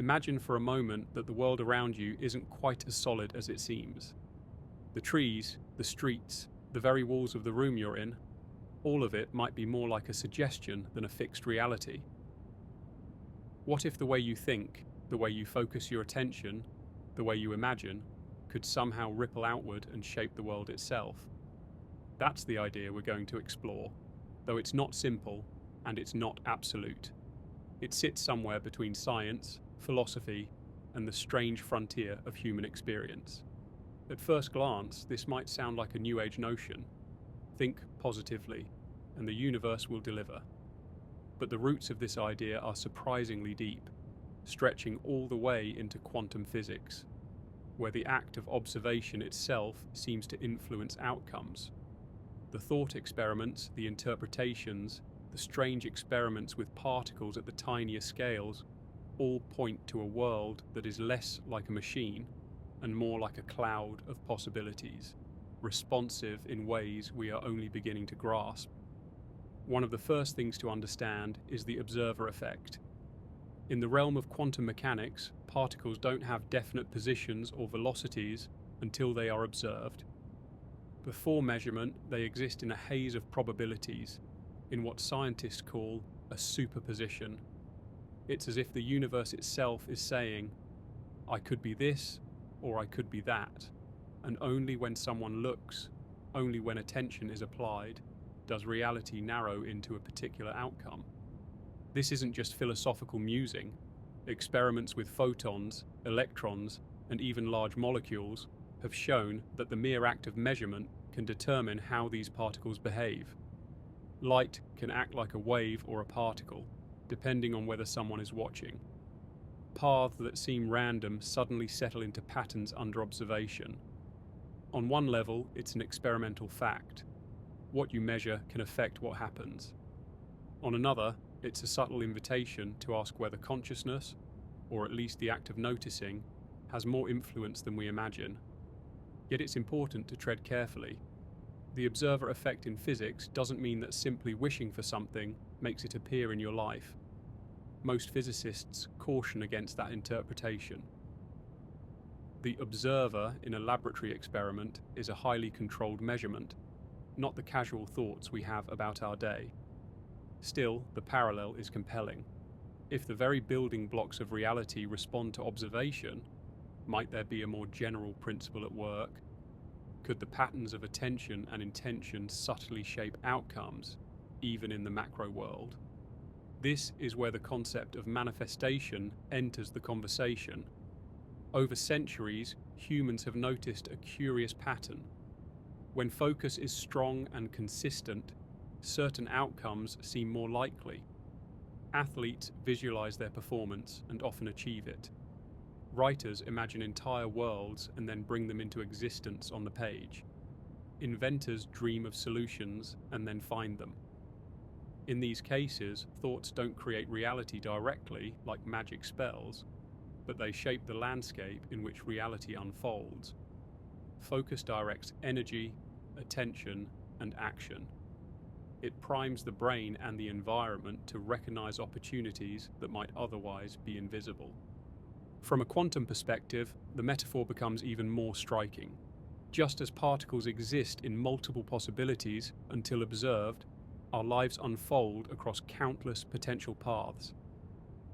Imagine for a moment that the world around you isn't quite as solid as it seems. The trees, the streets, the very walls of the room you're in, all of it might be more like a suggestion than a fixed reality. What if the way you think, the way you focus your attention, the way you imagine, could somehow ripple outward and shape the world itself? That's the idea we're going to explore, though it's not simple and it's not absolute. It sits somewhere between science, philosophy, and the strange frontier of human experience. At first glance, this might sound like a New Age notion. Think positively, and the universe will deliver. But the roots of this idea are surprisingly deep, stretching all the way into quantum physics, where the act of observation itself seems to influence outcomes. The thought experiments, the interpretations, the strange experiments with particles at the tinier scales all point to a world that is less like a machine and more like a cloud of possibilities, responsive in ways we are only beginning to grasp. One of the first things to understand is the observer effect. In the realm of quantum mechanics, particles don't have definite positions or velocities until they are observed. Before measurement, they exist in a haze of probabilities, in what scientists call a superposition. It's as if the universe itself is saying, I could be this, or I could be that, and only when someone looks, only when attention is applied, does reality narrow into a particular outcome. This isn't just philosophical musing. Experiments with photons, electrons, and even large molecules have shown that the mere act of measurement can determine how these particles behave. Light can act like a wave or a particle, depending on whether someone is watching. Paths that seem random suddenly settle into patterns under observation. On one level, it's an experimental fact. What you measure can affect what happens. On another, it's a subtle invitation to ask whether consciousness, or at least the act of noticing, has more influence than we imagine. Yet it's important to tread carefully. The observer effect in physics doesn't mean that simply wishing for something makes it appear in your life. Most physicists caution against that interpretation. The observer in a laboratory experiment is a highly controlled measurement, not the casual thoughts we have about our day. Still, the parallel is compelling. If the very building blocks of reality respond to observation, might there be a more general principle at work? Could the patterns of attention and intention subtly shape outcomes, even in the macro world? This is where the concept of manifestation enters the conversation. Over centuries, humans have noticed a curious pattern. When focus is strong and consistent, certain outcomes seem more likely. Athletes visualize their performance and often achieve it. Writers imagine entire worlds and then bring them into existence on the page. Inventors dream of solutions and then find them. In these cases, thoughts don't create reality directly like magic spells, but they shape the landscape in which reality unfolds. Focus directs energy, attention, and action. It primes the brain and the environment to recognize opportunities that might otherwise be invisible. From a quantum perspective, the metaphor becomes even more striking. Just as particles exist in multiple possibilities until observed, our lives unfold across countless potential paths.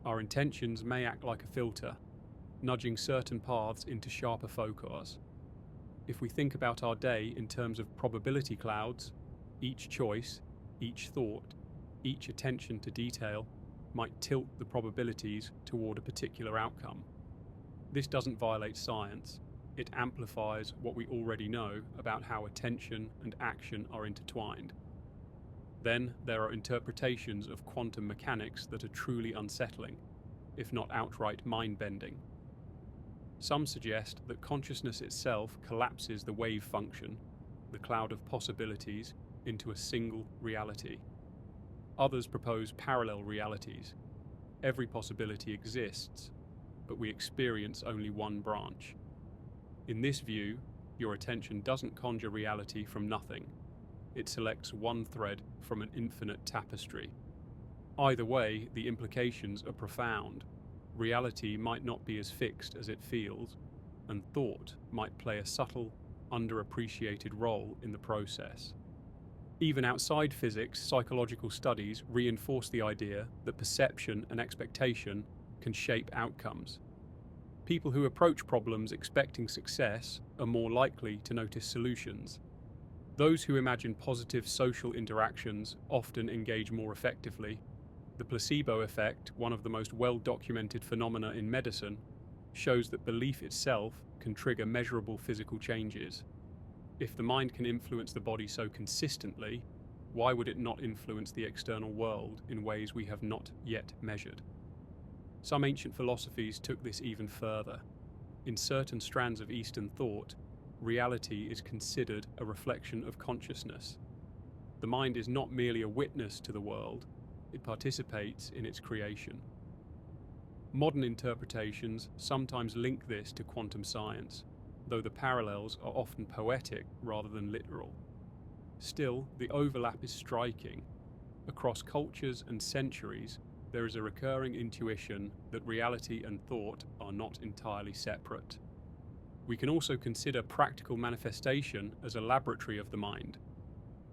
Our intentions may act like a filter, nudging certain paths into sharper focus. If we think about our day in terms of probability clouds, each choice, each thought, each attention to detail might tilt the probabilities toward a particular outcome. This doesn't violate science. It amplifies what we already know about how attention and action are intertwined. Then there are interpretations of quantum mechanics that are truly unsettling, if not outright mind-bending. Some suggest that consciousness itself collapses the wave function, the cloud of possibilities, into a single reality. Others propose parallel realities. Every possibility exists, but we experience only one branch. In this view, your attention doesn't conjure reality from nothing. It selects one thread from an infinite tapestry. Either way, the implications are profound. reality might not be as fixed as it feels, and thought might play a subtle, underappreciated role in the process. Even outside physics, psychological studies reinforce the idea that perception and expectation can shape outcomes. People who approach problems expecting success are more likely to notice solutions. Those who imagine positive social interactions often engage more effectively. The placebo effect, one of the most well-documented phenomena in medicine, shows that belief itself can trigger measurable physical changes. If the mind can influence the body so consistently, why would it not influence the external world in ways we have not yet measured? Some ancient philosophies took this even further. In certain strands of Eastern thought, reality is considered a reflection of consciousness. The mind is not merely a witness to the world, it participates in its creation. Modern interpretations sometimes link this to quantum science, though the parallels are often poetic rather than literal. Still, the overlap is striking. Across cultures and centuries, there is a recurring intuition that reality and thought are not entirely separate. We can also consider practical manifestation as a laboratory of the mind.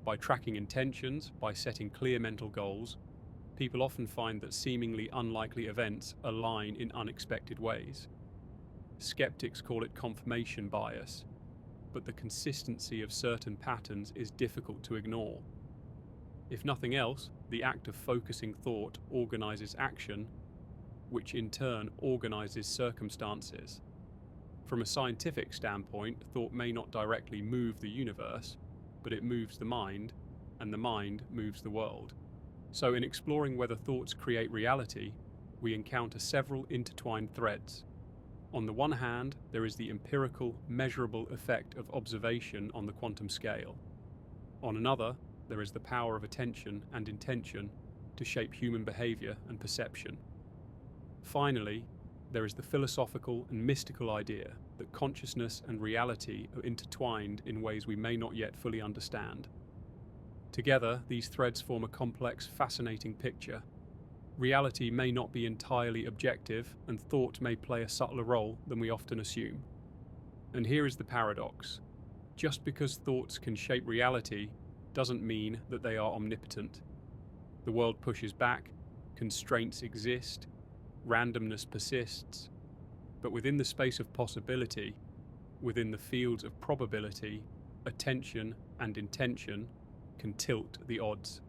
By tracking intentions, by setting clear mental goals, people often find that seemingly unlikely events align in unexpected ways. Skeptics call it confirmation bias, but the consistency of certain patterns is difficult to ignore. If nothing else, the act of focusing thought organizes action, which in turn organizes circumstances. From a scientific standpoint, thought may not directly move the universe, but it moves the mind, and the mind moves the world. So in exploring whether thoughts create reality, we encounter several intertwined threads. On the one hand, there is the empirical, measurable effect of observation on the quantum scale. On another, there is the power of attention and intention to shape human behavior and perception. Finally, there is the philosophical and mystical idea that consciousness and reality are intertwined in ways we may not yet fully understand. Together, these threads form a complex, fascinating picture. Reality may not be entirely objective, and thought may play a subtler role than we often assume. And here is the paradox. Just because thoughts can shape reality doesn't mean that they are omnipotent. The world pushes back, constraints exist, randomness persists, but within the space of possibility, within the fields of probability, attention and intention can tilt the odds.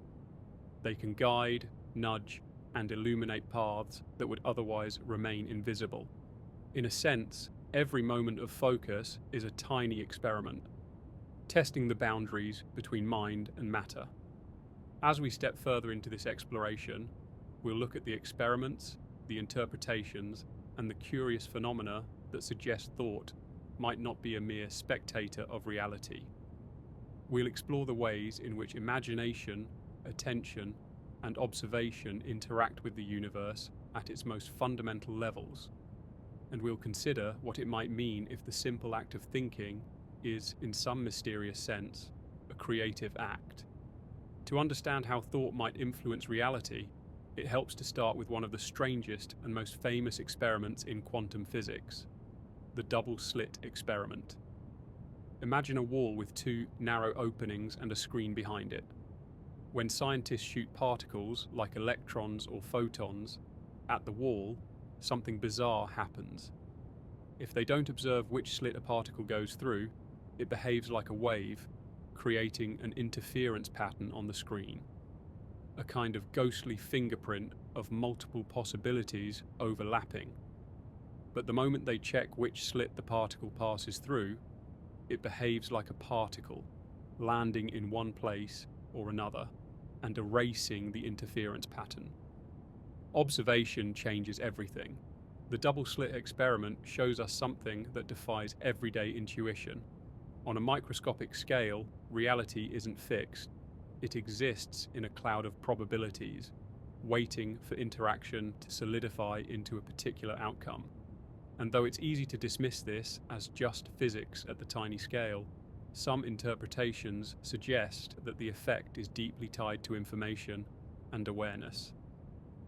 They can guide, nudge, and illuminate paths that would otherwise remain invisible. In a sense, every moment of focus is a tiny experiment, testing the boundaries between mind and matter. As we step further into this exploration, we'll look at the experiments, the interpretations, and the curious phenomena that suggest thought might not be a mere spectator of reality. We'll explore the ways in which imagination, attention, and observation interact with the universe at its most fundamental levels, and we'll consider what it might mean if the simple act of thinking is, in some mysterious sense, a creative act. To understand how thought might influence reality, it helps to start with one of the strangest and most famous experiments in quantum physics, the double slit experiment. Imagine a wall with two narrow openings and a screen behind it. When scientists shoot particles, like electrons or photons, at the wall, something bizarre happens. If they don't observe which slit a particle goes through, it behaves like a wave, creating an interference pattern on the screen, a kind of ghostly fingerprint of multiple possibilities overlapping. But the moment they check which slit the particle passes through, it behaves like a particle, landing in one place or another, and erasing the interference pattern. Observation changes everything. The double slit experiment shows us something that defies everyday intuition. On a microscopic scale, reality isn't fixed. It exists in a cloud of probabilities, waiting for interaction to solidify into a particular outcome. And though it's easy to dismiss this as just physics at the tiny scale, some interpretations suggest that the effect is deeply tied to information and awareness.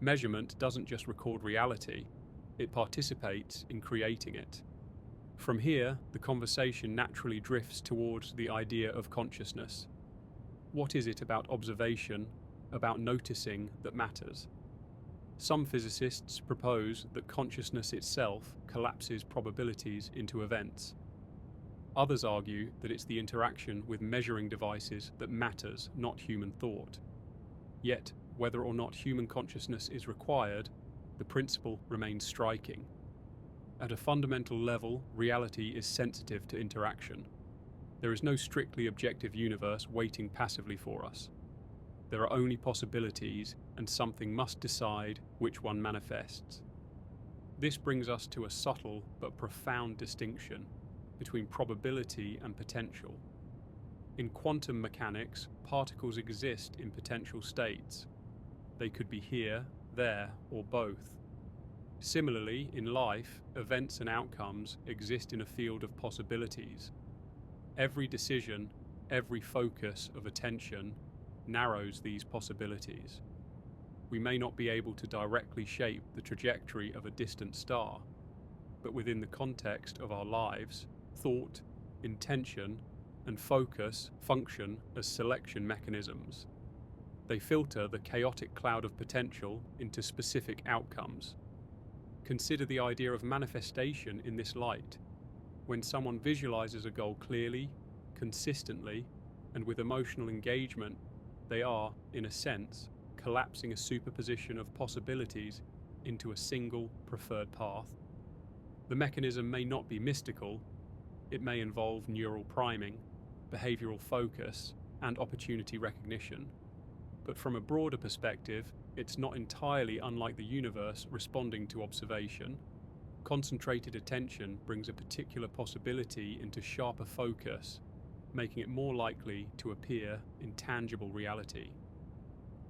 Measurement doesn't just record reality, it participates in creating it. From here, the conversation naturally drifts towards the idea of consciousness. What is it about observation, about noticing, that matters? Some physicists propose that consciousness itself collapses probabilities into events. Others argue that it's the interaction with measuring devices that matters, not human thought. Yet, whether or not human consciousness is required, the principle remains striking. At a fundamental level, reality is sensitive to interaction. There is no strictly objective universe waiting passively for us. There are only possibilities, and something must decide which one manifests. This brings us to a subtle but profound distinction between probability and potential. In quantum mechanics, particles exist in potential states. They could be here, there, or both. Similarly, in life, events and outcomes exist in a field of possibilities. Every decision, every focus of attention narrows these possibilities. We may not be able to directly shape the trajectory of a distant star, but within the context of our lives, thought, intention, and focus function as selection mechanisms. They filter the chaotic cloud of potential into specific outcomes. Consider the idea of manifestation in this light. When someone visualizes a goal clearly, consistently, and with emotional engagement, they are, in a sense, collapsing a superposition of possibilities into a single preferred path. The mechanism may not be mystical. It may involve neural priming, behavioral focus, and opportunity recognition. But from a broader perspective, it's not entirely unlike the universe responding to observation. Concentrated attention brings a particular possibility into sharper focus, making it more likely to appear in tangible reality.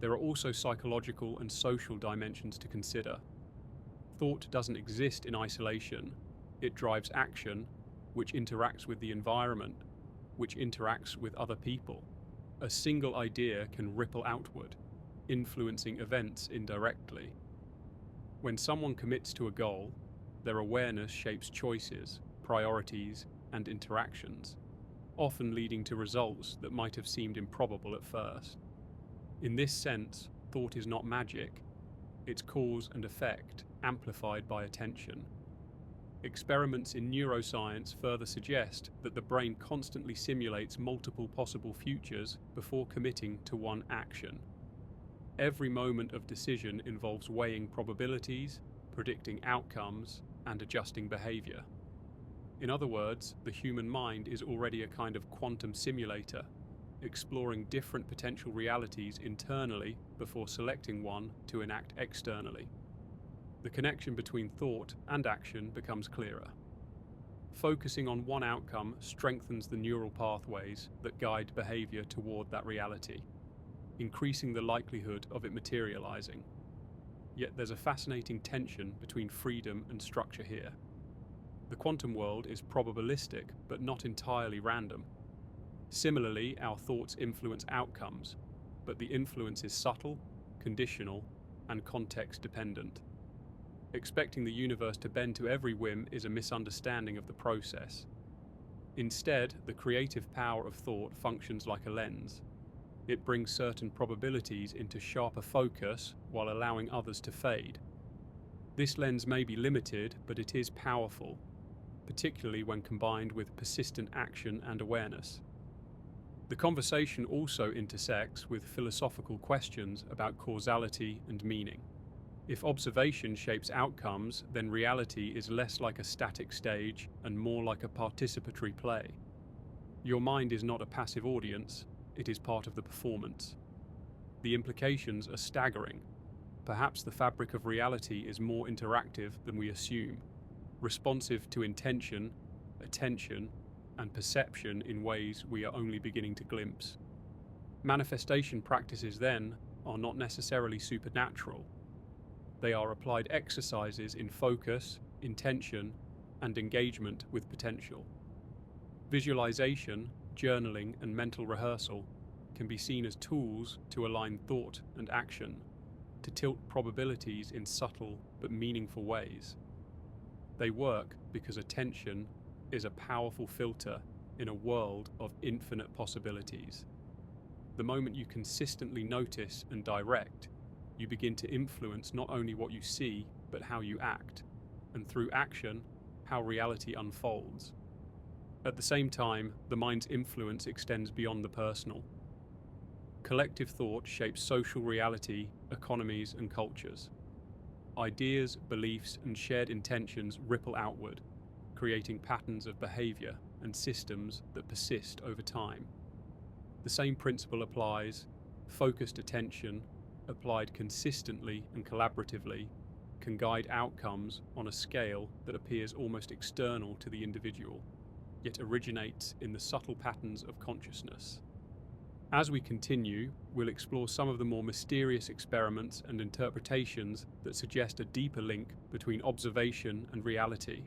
There are also psychological and social dimensions to consider. Thought doesn't exist in isolation. It drives action, which interacts with the environment, which interacts with other people. A single idea can ripple outward, influencing events indirectly. When someone commits to a goal, their awareness shapes choices, priorities, and interactions, often leading to results that might have seemed improbable at first. In this sense, thought is not magic. It's cause and effect, amplified by attention. Experiments in neuroscience further suggest that the brain constantly simulates multiple possible futures before committing to one action. Every moment of decision involves weighing probabilities, predicting outcomes, and adjusting behavior. In other words, the human mind is already a kind of quantum simulator, exploring different potential realities internally before selecting one to enact externally. The connection between thought and action becomes clearer. Focusing on one outcome strengthens the neural pathways that guide behavior toward that reality, increasing the likelihood of it materializing. Yet there's a fascinating tension between freedom and structure here. The quantum world is probabilistic, but not entirely random. Similarly, our thoughts influence outcomes, but the influence is subtle, conditional, and context-dependent. Expecting the universe to bend to every whim is a misunderstanding of the process. Instead, the creative power of thought functions like a lens. It brings certain probabilities into sharper focus while allowing others to fade. This lens may be limited, but it is powerful, particularly when combined with persistent action and awareness. The conversation also intersects with philosophical questions about causality and meaning. If observation shapes outcomes, then reality is less like a static stage and more like a participatory play. Your mind is not a passive audience, it is part of the performance. The implications are staggering. Perhaps the fabric of reality is more interactive than we assume, responsive to intention, attention, and perception in ways we are only beginning to glimpse. Manifestation practices, then, are not necessarily supernatural. They are applied exercises in focus, intention, and engagement with potential. Visualization, journaling, and mental rehearsal can be seen as tools to align thought and action, to tilt probabilities in subtle but meaningful ways. They work because attention is a powerful filter in a world of infinite possibilities. The moment you consistently notice and direct, you begin to influence not only what you see, but how you act, and through action, how reality unfolds. At the same time, the mind's influence extends beyond the personal. Collective thought shapes social reality, economies, and cultures. Ideas, beliefs, and shared intentions ripple outward, creating patterns of behavior and systems that persist over time. The same principle applies. Focused attention, applied consistently and collaboratively, can guide outcomes on a scale that appears almost external to the individual, yet originates in the subtle patterns of consciousness. As we continue, we'll explore some of the more mysterious experiments and interpretations that suggest a deeper link between observation and reality.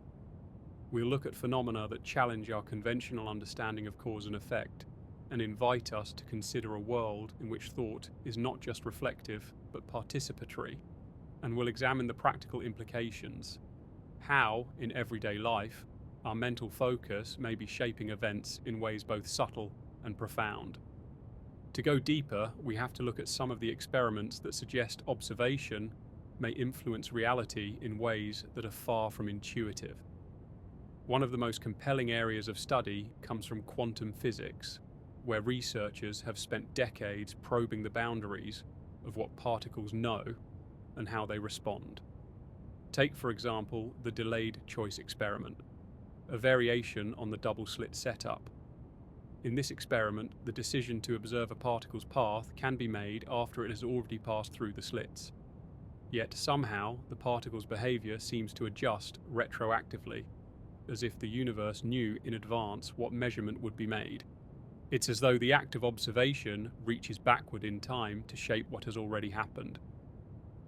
We'll look at phenomena that challenge our conventional understanding of cause and effect, and invite us to consider a world in which thought is not just reflective, but participatory. And we'll examine the practical implications. How, in everyday life, our mental focus may be shaping events in ways both subtle and profound. To go deeper, we have to look at some of the experiments that suggest observation may influence reality in ways that are far from intuitive. One of the most compelling areas of study comes from quantum physics, where researchers have spent decades probing the boundaries of what particles know and how they respond. Take, for example, the delayed choice experiment, a variation on the double slit setup. In this experiment, the decision to observe a particle's path can be made after it has already passed through the slits. Yet somehow, the particle's behavior seems to adjust retroactively, as if the universe knew in advance what measurement would be made. It's as though the act of observation reaches backward in time to shape what has already happened.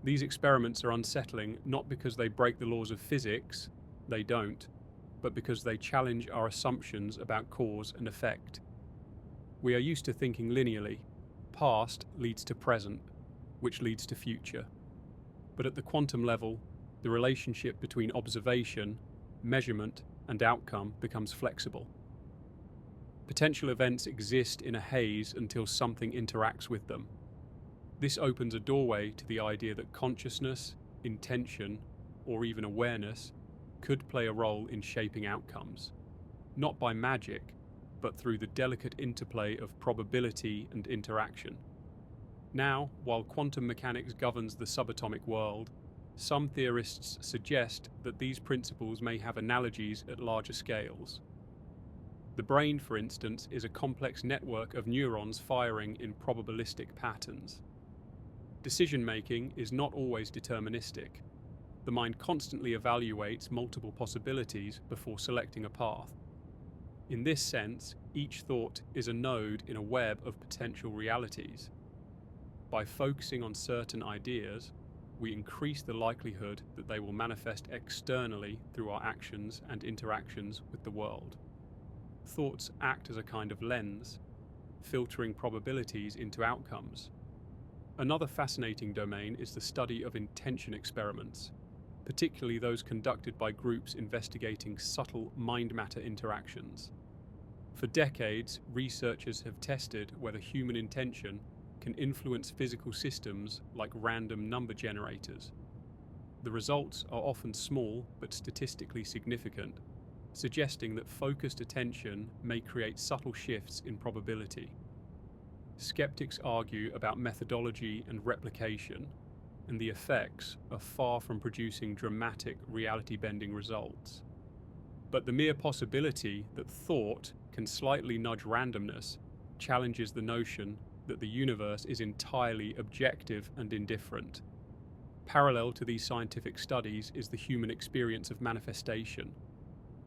These experiments are unsettling not because they break the laws of physics, they don't, but because they challenge our assumptions about cause and effect. We are used to thinking linearly. Past leads to present, which leads to future. But at the quantum level, the relationship between observation, measurement, and outcome becomes flexible. Potential events exist in a haze until something interacts with them. This opens a doorway to the idea that consciousness, intention, or even awareness could play a role in shaping outcomes, not by magic, but through the delicate interplay of probability and interaction. Now, while quantum mechanics governs the subatomic world, some theorists suggest that these principles may have analogies at larger scales. The brain, for instance, is a complex network of neurons firing in probabilistic patterns. Decision-making is not always deterministic. The mind constantly evaluates multiple possibilities before selecting a path. In this sense, each thought is a node in a web of potential realities. By focusing on certain ideas, we increase the likelihood that they will manifest externally through our actions and interactions with the world. Thoughts act as a kind of lens, filtering probabilities into outcomes. Another fascinating domain is the study of intention experiments, particularly those conducted by groups investigating subtle mind-matter interactions. For decades, researchers have tested whether human intention can influence physical systems like random number generators. The results are often small but statistically significant, suggesting that focused attention may create subtle shifts in probability. Skeptics argue about methodology and replication, and the effects are far from producing dramatic reality-bending results. But the mere possibility that thought can slightly nudge randomness challenges the notion that the universe is entirely objective and indifferent. Parallel to these scientific studies is the human experience of manifestation.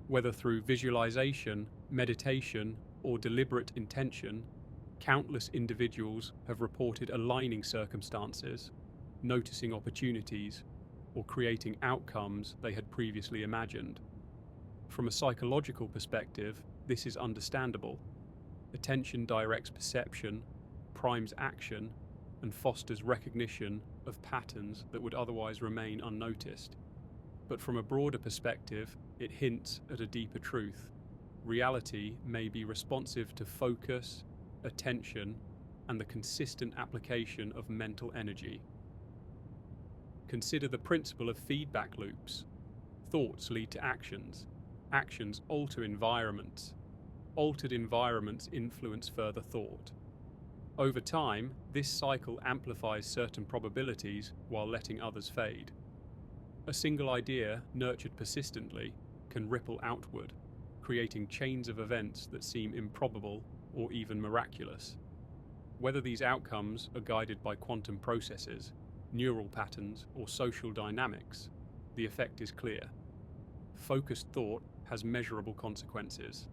Whether through visualization, meditation, or deliberate intention, countless individuals have reported aligning circumstances, noticing opportunities, or creating outcomes they had previously imagined. From a psychological perspective, this is understandable. Attention directs perception, primes action, and fosters recognition of patterns that would otherwise remain unnoticed. But from a broader perspective, it hints at a deeper truth. Reality may be responsive to focus, attention, and the consistent application of mental energy. Consider the principle of feedback loops. Thoughts lead to actions. Actions alter environments. Altered environments influence further thought. Over time, this cycle amplifies certain probabilities while letting others fade. A single idea, nurtured persistently, can ripple outward, creating chains of events that seem improbable or even miraculous. Whether these outcomes are guided by quantum processes, neural patterns, or social dynamics, the effect is clear. Focused thought has measurable consequences.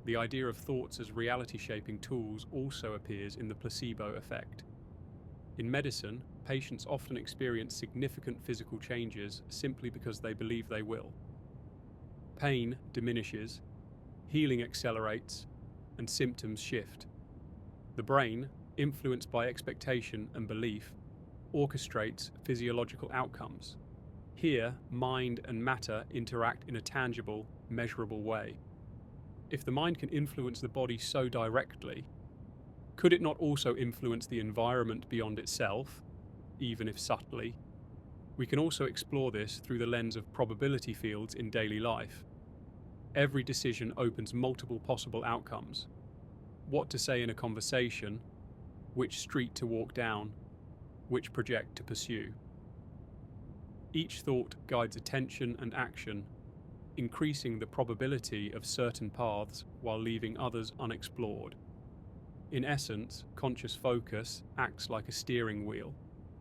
The idea of thoughts as reality-shaping tools also appears in the placebo effect. In medicine, patients often experience significant physical changes simply because they believe they will. Pain diminishes, healing accelerates, and symptoms shift. The brain, influenced by expectation and belief, orchestrates physiological outcomes. Here, mind and matter interact in a tangible, measurable way. If the mind can influence the body so directly, could it not also influence the environment beyond itself, even if subtly? We can also explore this through the lens of probability fields in daily life. Every decision opens multiple possible outcomes. What to say in a conversation, which street to walk down, which project to pursue. Each thought guides attention and action, increasing the probability of certain paths while leaving others unexplored. In essence, conscious focus acts like a steering wheel,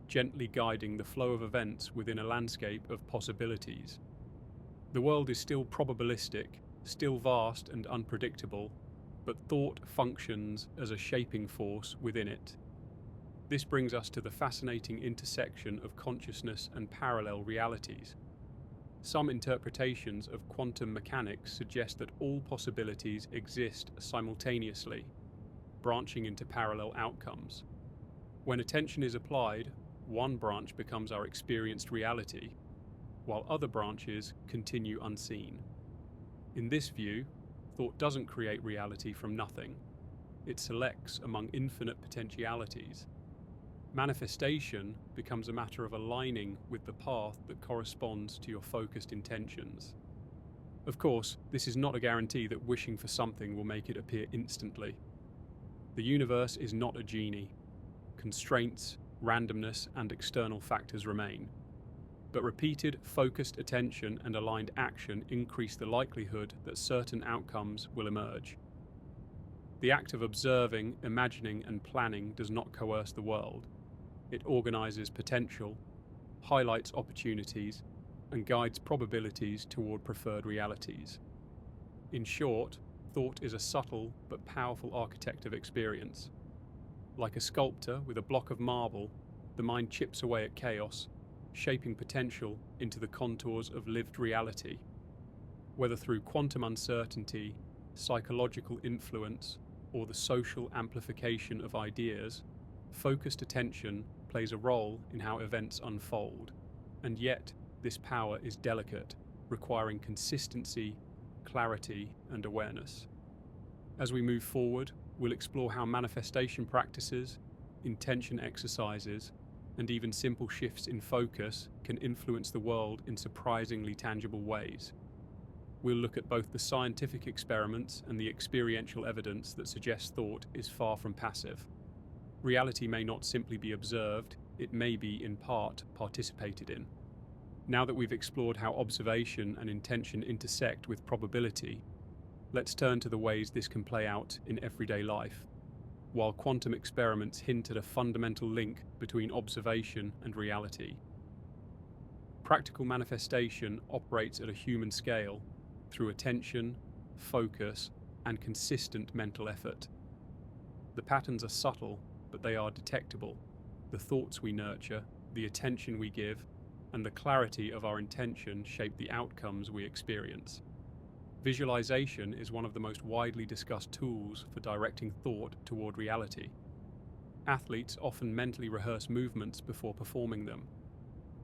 gently guiding the flow of events within a landscape of possibilities. The world is still probabilistic, still vast and unpredictable, but thought functions as a shaping force within it. This brings us to the fascinating intersection of consciousness and parallel realities. Some interpretations of quantum mechanics suggest that all possibilities exist simultaneously, branching into parallel outcomes. When attention is applied, one branch becomes our experienced reality, while other branches continue unseen. In this view, thought doesn't create reality from nothing. It selects among infinite potentialities. Manifestation becomes a matter of aligning with the path that corresponds to your focused intentions. Of course, this is not a guarantee that wishing for something will make it appear instantly. The universe is not a genie. Constraints, randomness, and external factors remain. But repeated, focused attention and aligned action increase the likelihood that certain outcomes will emerge. The act of observing, imagining, and planning does not coerce the world. It organizes potential, highlights opportunities, and guides probabilities toward preferred realities. In short, thought is a subtle but powerful architect of experience. Like a sculptor with a block of marble, the mind chips away at chaos, shaping potential into the contours of lived reality. Whether through quantum uncertainty, psychological influence, or the social amplification of ideas, focused attention plays a role in how events unfold. And yet, this power is delicate, requiring consistency, clarity, and awareness. As we move forward, we'll explore how manifestation practices, intention exercises, and even simple shifts in focus can influence the world in surprisingly tangible ways. We'll look at both the scientific experiments and the experiential evidence that suggests thought is far from passive. Reality may not simply be observed, it may be, in part, participated in. Now that we've explored how observation and intention intersect with probability, let's turn to the ways this can play out in everyday life. While quantum experiments hint at a fundamental link between observation and reality, practical manifestation operates at a human scale through attention, focus, and consistent mental effort. The patterns are subtle, but they are detectable. The thoughts we nurture, the attention we give, and the clarity of our intention shape the outcomes we experience. Visualization is one of the most widely discussed tools for directing thought toward reality. Athletes often mentally rehearse movements before performing them.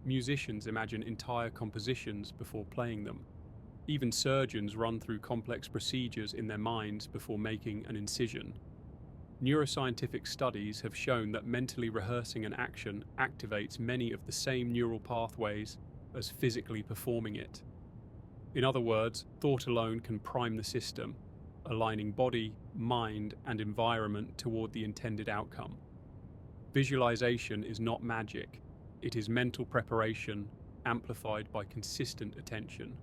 Musicians imagine entire compositions before playing them. Even surgeons run through complex procedures in their minds before making an incision. Neuroscientific studies have shown that mentally rehearsing an action activates many of the same neural pathways as physically performing it. In other words, thought alone can prime the system, aligning body, mind, and environment toward the intended outcome. Visualization is not magic, it is mental preparation amplified by consistent attention.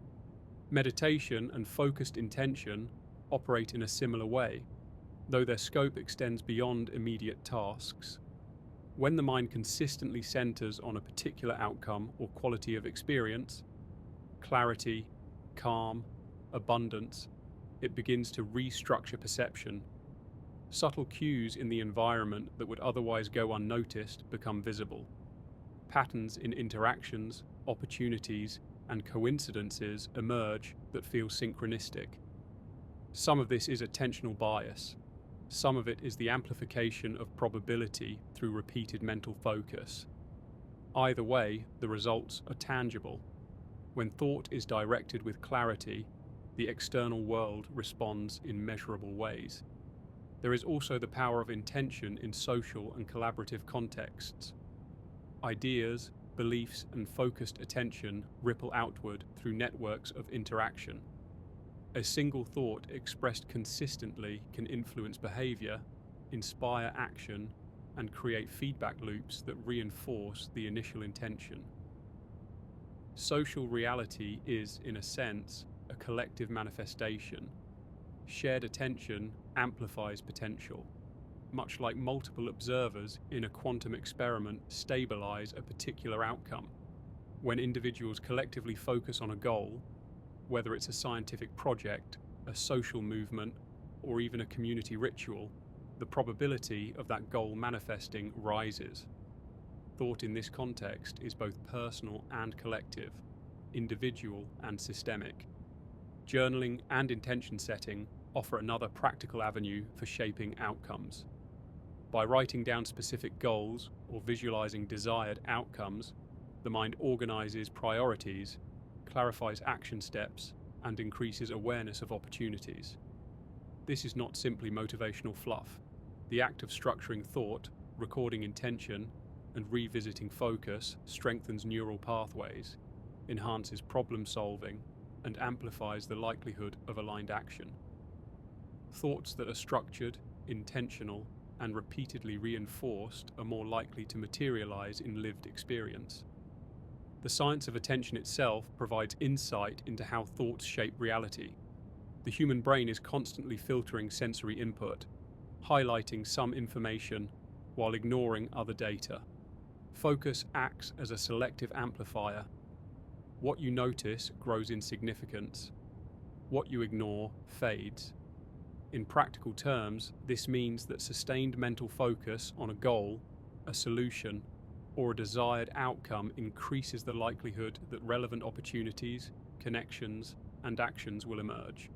Meditation and focused intention operate in a similar way, though their scope extends beyond immediate tasks. When the mind consistently centers on a particular outcome or quality of experience, clarity, calm, abundance, it begins to restructure perception. Subtle cues in the environment that would otherwise go unnoticed become visible. Patterns in interactions, opportunities, and coincidences emerge that feel synchronistic. Some of this is attentional bias. Some of it is the amplification of probability through repeated mental focus. Either way, the results are tangible. When thought is directed with clarity, the external world responds in measurable ways. There is also the power of intention in social and collaborative contexts. Ideas, beliefs, and focused attention ripple outward through networks of interaction. A single thought expressed consistently can influence behavior, inspire action, and create feedback loops that reinforce the initial intention. Social reality is, in a sense, a collective manifestation. Shared attention amplifies potential, much like multiple observers in a quantum experiment stabilize a particular outcome. When individuals collectively focus on a goal, whether it's a scientific project, a social movement, or even a community ritual, the probability of that goal manifesting rises. Thought in this context is both personal and collective, individual and systemic. Journaling and intention setting offer another practical avenue for shaping outcomes. By writing down specific goals or visualizing desired outcomes, the mind organizes priorities, clarifies action steps, and increases awareness of opportunities. This is not simply motivational fluff. The act of structuring thought, recording intention, and revisiting focus strengthens neural pathways, enhances problem solving, and amplifies the likelihood of aligned action. Thoughts that are structured, intentional, and repeatedly reinforced are more likely to materialize in lived experience. The science of attention itself provides insight into how thoughts shape reality. The human brain is constantly filtering sensory input, highlighting some information while ignoring other data. Focus acts as a selective amplifier. What you notice grows in significance. What you ignore fades. In practical terms, this means that sustained mental focus on a goal, a solution, or a desired outcome increases the likelihood that relevant opportunities, connections, and actions will emerge.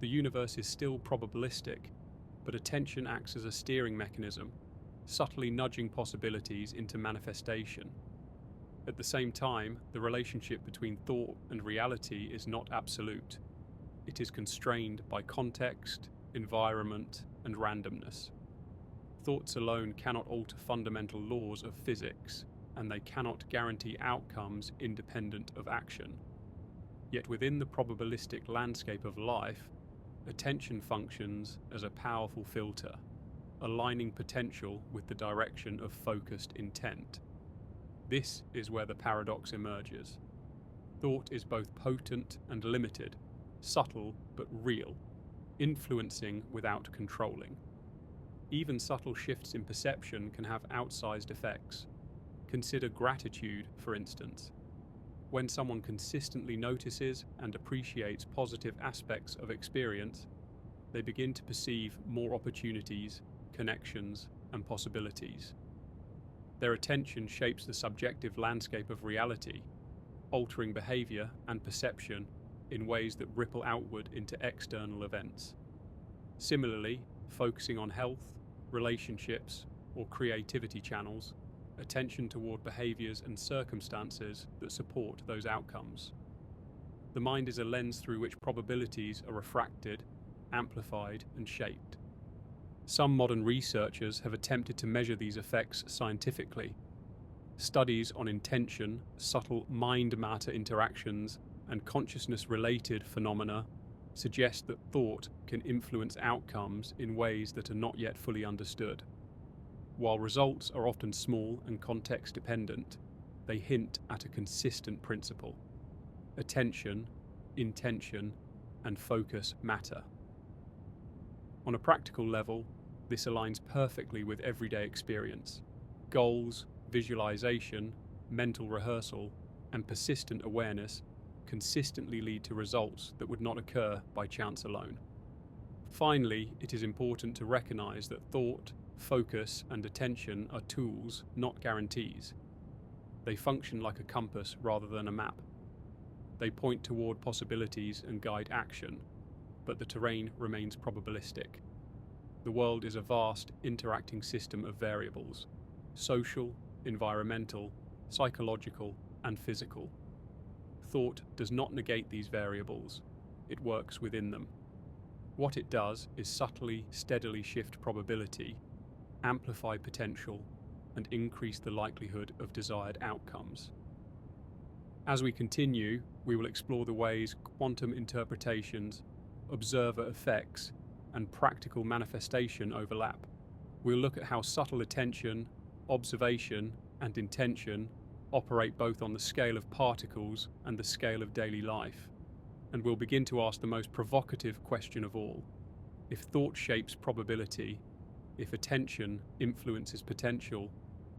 The universe is still probabilistic, but attention acts as a steering mechanism, subtly nudging possibilities into manifestation. At the same time, the relationship between thought and reality is not absolute. It is constrained by context, environment, and randomness. Thoughts alone cannot alter fundamental laws of physics, and they cannot guarantee outcomes independent of action. Yet within the probabilistic landscape of life, attention functions as a powerful filter, aligning potential with the direction of focused intent. This is where the paradox emerges. Thought is both potent and limited, subtle but real, influencing without controlling. Even subtle shifts in perception can have outsized effects. Consider gratitude, for instance. When someone consistently notices and appreciates positive aspects of experience, they begin to perceive more opportunities, connections, and possibilities. Their attention shapes the subjective landscape of reality, altering behavior and perception in ways that ripple outward into external events. Similarly, focusing on health, relationships, or creativity channels, attention toward behaviors and circumstances that support those outcomes. The mind is a lens through which probabilities are refracted, amplified, and shaped. Some modern researchers have attempted to measure these effects scientifically. Studies on intention, subtle mind-matter interactions, and consciousness-related phenomena suggest that thought can influence outcomes in ways that are not yet fully understood. While results are often small and context-dependent, they hint at a consistent principle. Attention, intention, and focus matter. On a practical level, this aligns perfectly with everyday experience. Goals, visualization, mental rehearsal, and persistent awareness consistently lead to results that would not occur by chance alone. Finally, it is important to recognize that thought, focus, and attention are tools, not guarantees. They function like a compass rather than a map. They point toward possibilities and guide action, but the terrain remains probabilistic. The world is a vast, interacting system of variables: social, environmental, psychological, and physical. Thought does not negate these variables, it works within them. What it does is subtly, steadily shift probability, amplify potential, and increase the likelihood of desired outcomes. As we continue, we will explore the ways quantum interpretations, observer effects, and practical manifestation overlap. We'll look at how subtle attention, observation, and intention operate both on the scale of particles and the scale of daily life. And we'll begin to ask the most provocative question of all. If thought shapes probability, if attention influences potential,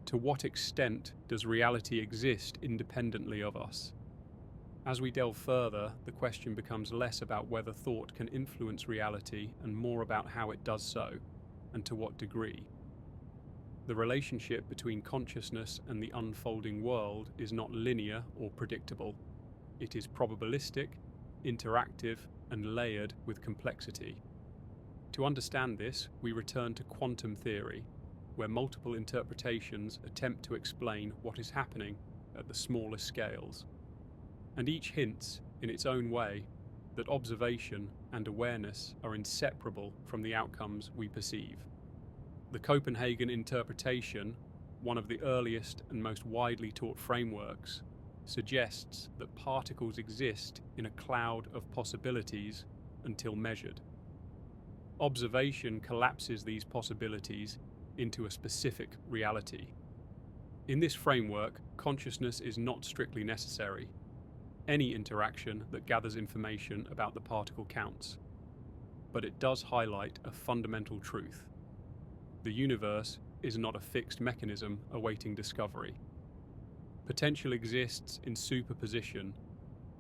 to what extent does reality exist independently of us? As we delve further, the question becomes less about whether thought can influence reality and more about how it does so, and to what degree. The relationship between consciousness and the unfolding world is not linear or predictable. It is probabilistic, interactive, and layered with complexity. To understand this, we return to quantum theory, where multiple interpretations attempt to explain what is happening at the smallest scales. And each hints, in its own way, that observation and awareness are inseparable from the outcomes we perceive. The Copenhagen interpretation, one of the earliest and most widely taught frameworks, suggests that particles exist in a cloud of possibilities until measured. Observation collapses these possibilities into a specific reality. In this framework, consciousness is not strictly necessary. Any interaction that gathers information about the particle counts. But it does highlight a fundamental truth. The universe is not a fixed mechanism awaiting discovery. Potential exists in superposition,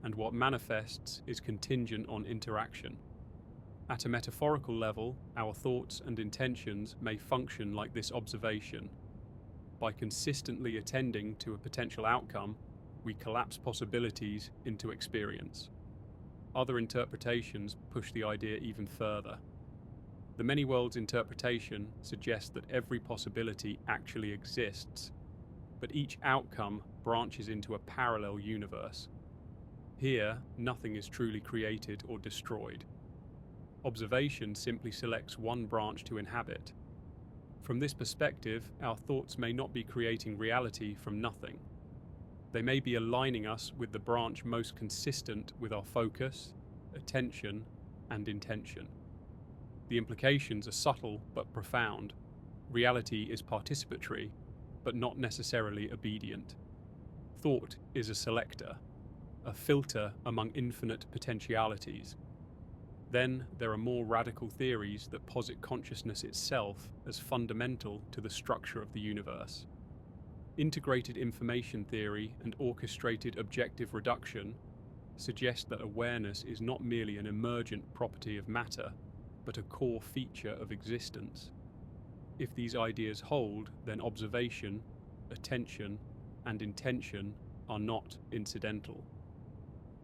and what manifests is contingent on interaction. At a metaphorical level, our thoughts and intentions may function like this observation. By consistently attending to a potential outcome, we collapse possibilities into experience. Other interpretations push the idea even further. The many worlds interpretation suggests that every possibility actually exists, but each outcome branches into a parallel universe. Here, nothing is truly created or destroyed. Observation simply selects one branch to inhabit. From this perspective, our thoughts may not be creating reality from nothing. They may be aligning us with the branch most consistent with our focus, attention, and intention. The implications are subtle but profound. Reality is participatory, but not necessarily obedient. Thought is a selector, a filter among infinite potentialities. Then there are more radical theories that posit consciousness itself as fundamental to the structure of the universe. Integrated information theory and orchestrated objective reduction suggest that awareness is not merely an emergent property of matter, but a core feature of existence. If these ideas hold, then observation, attention, and intention are not incidental.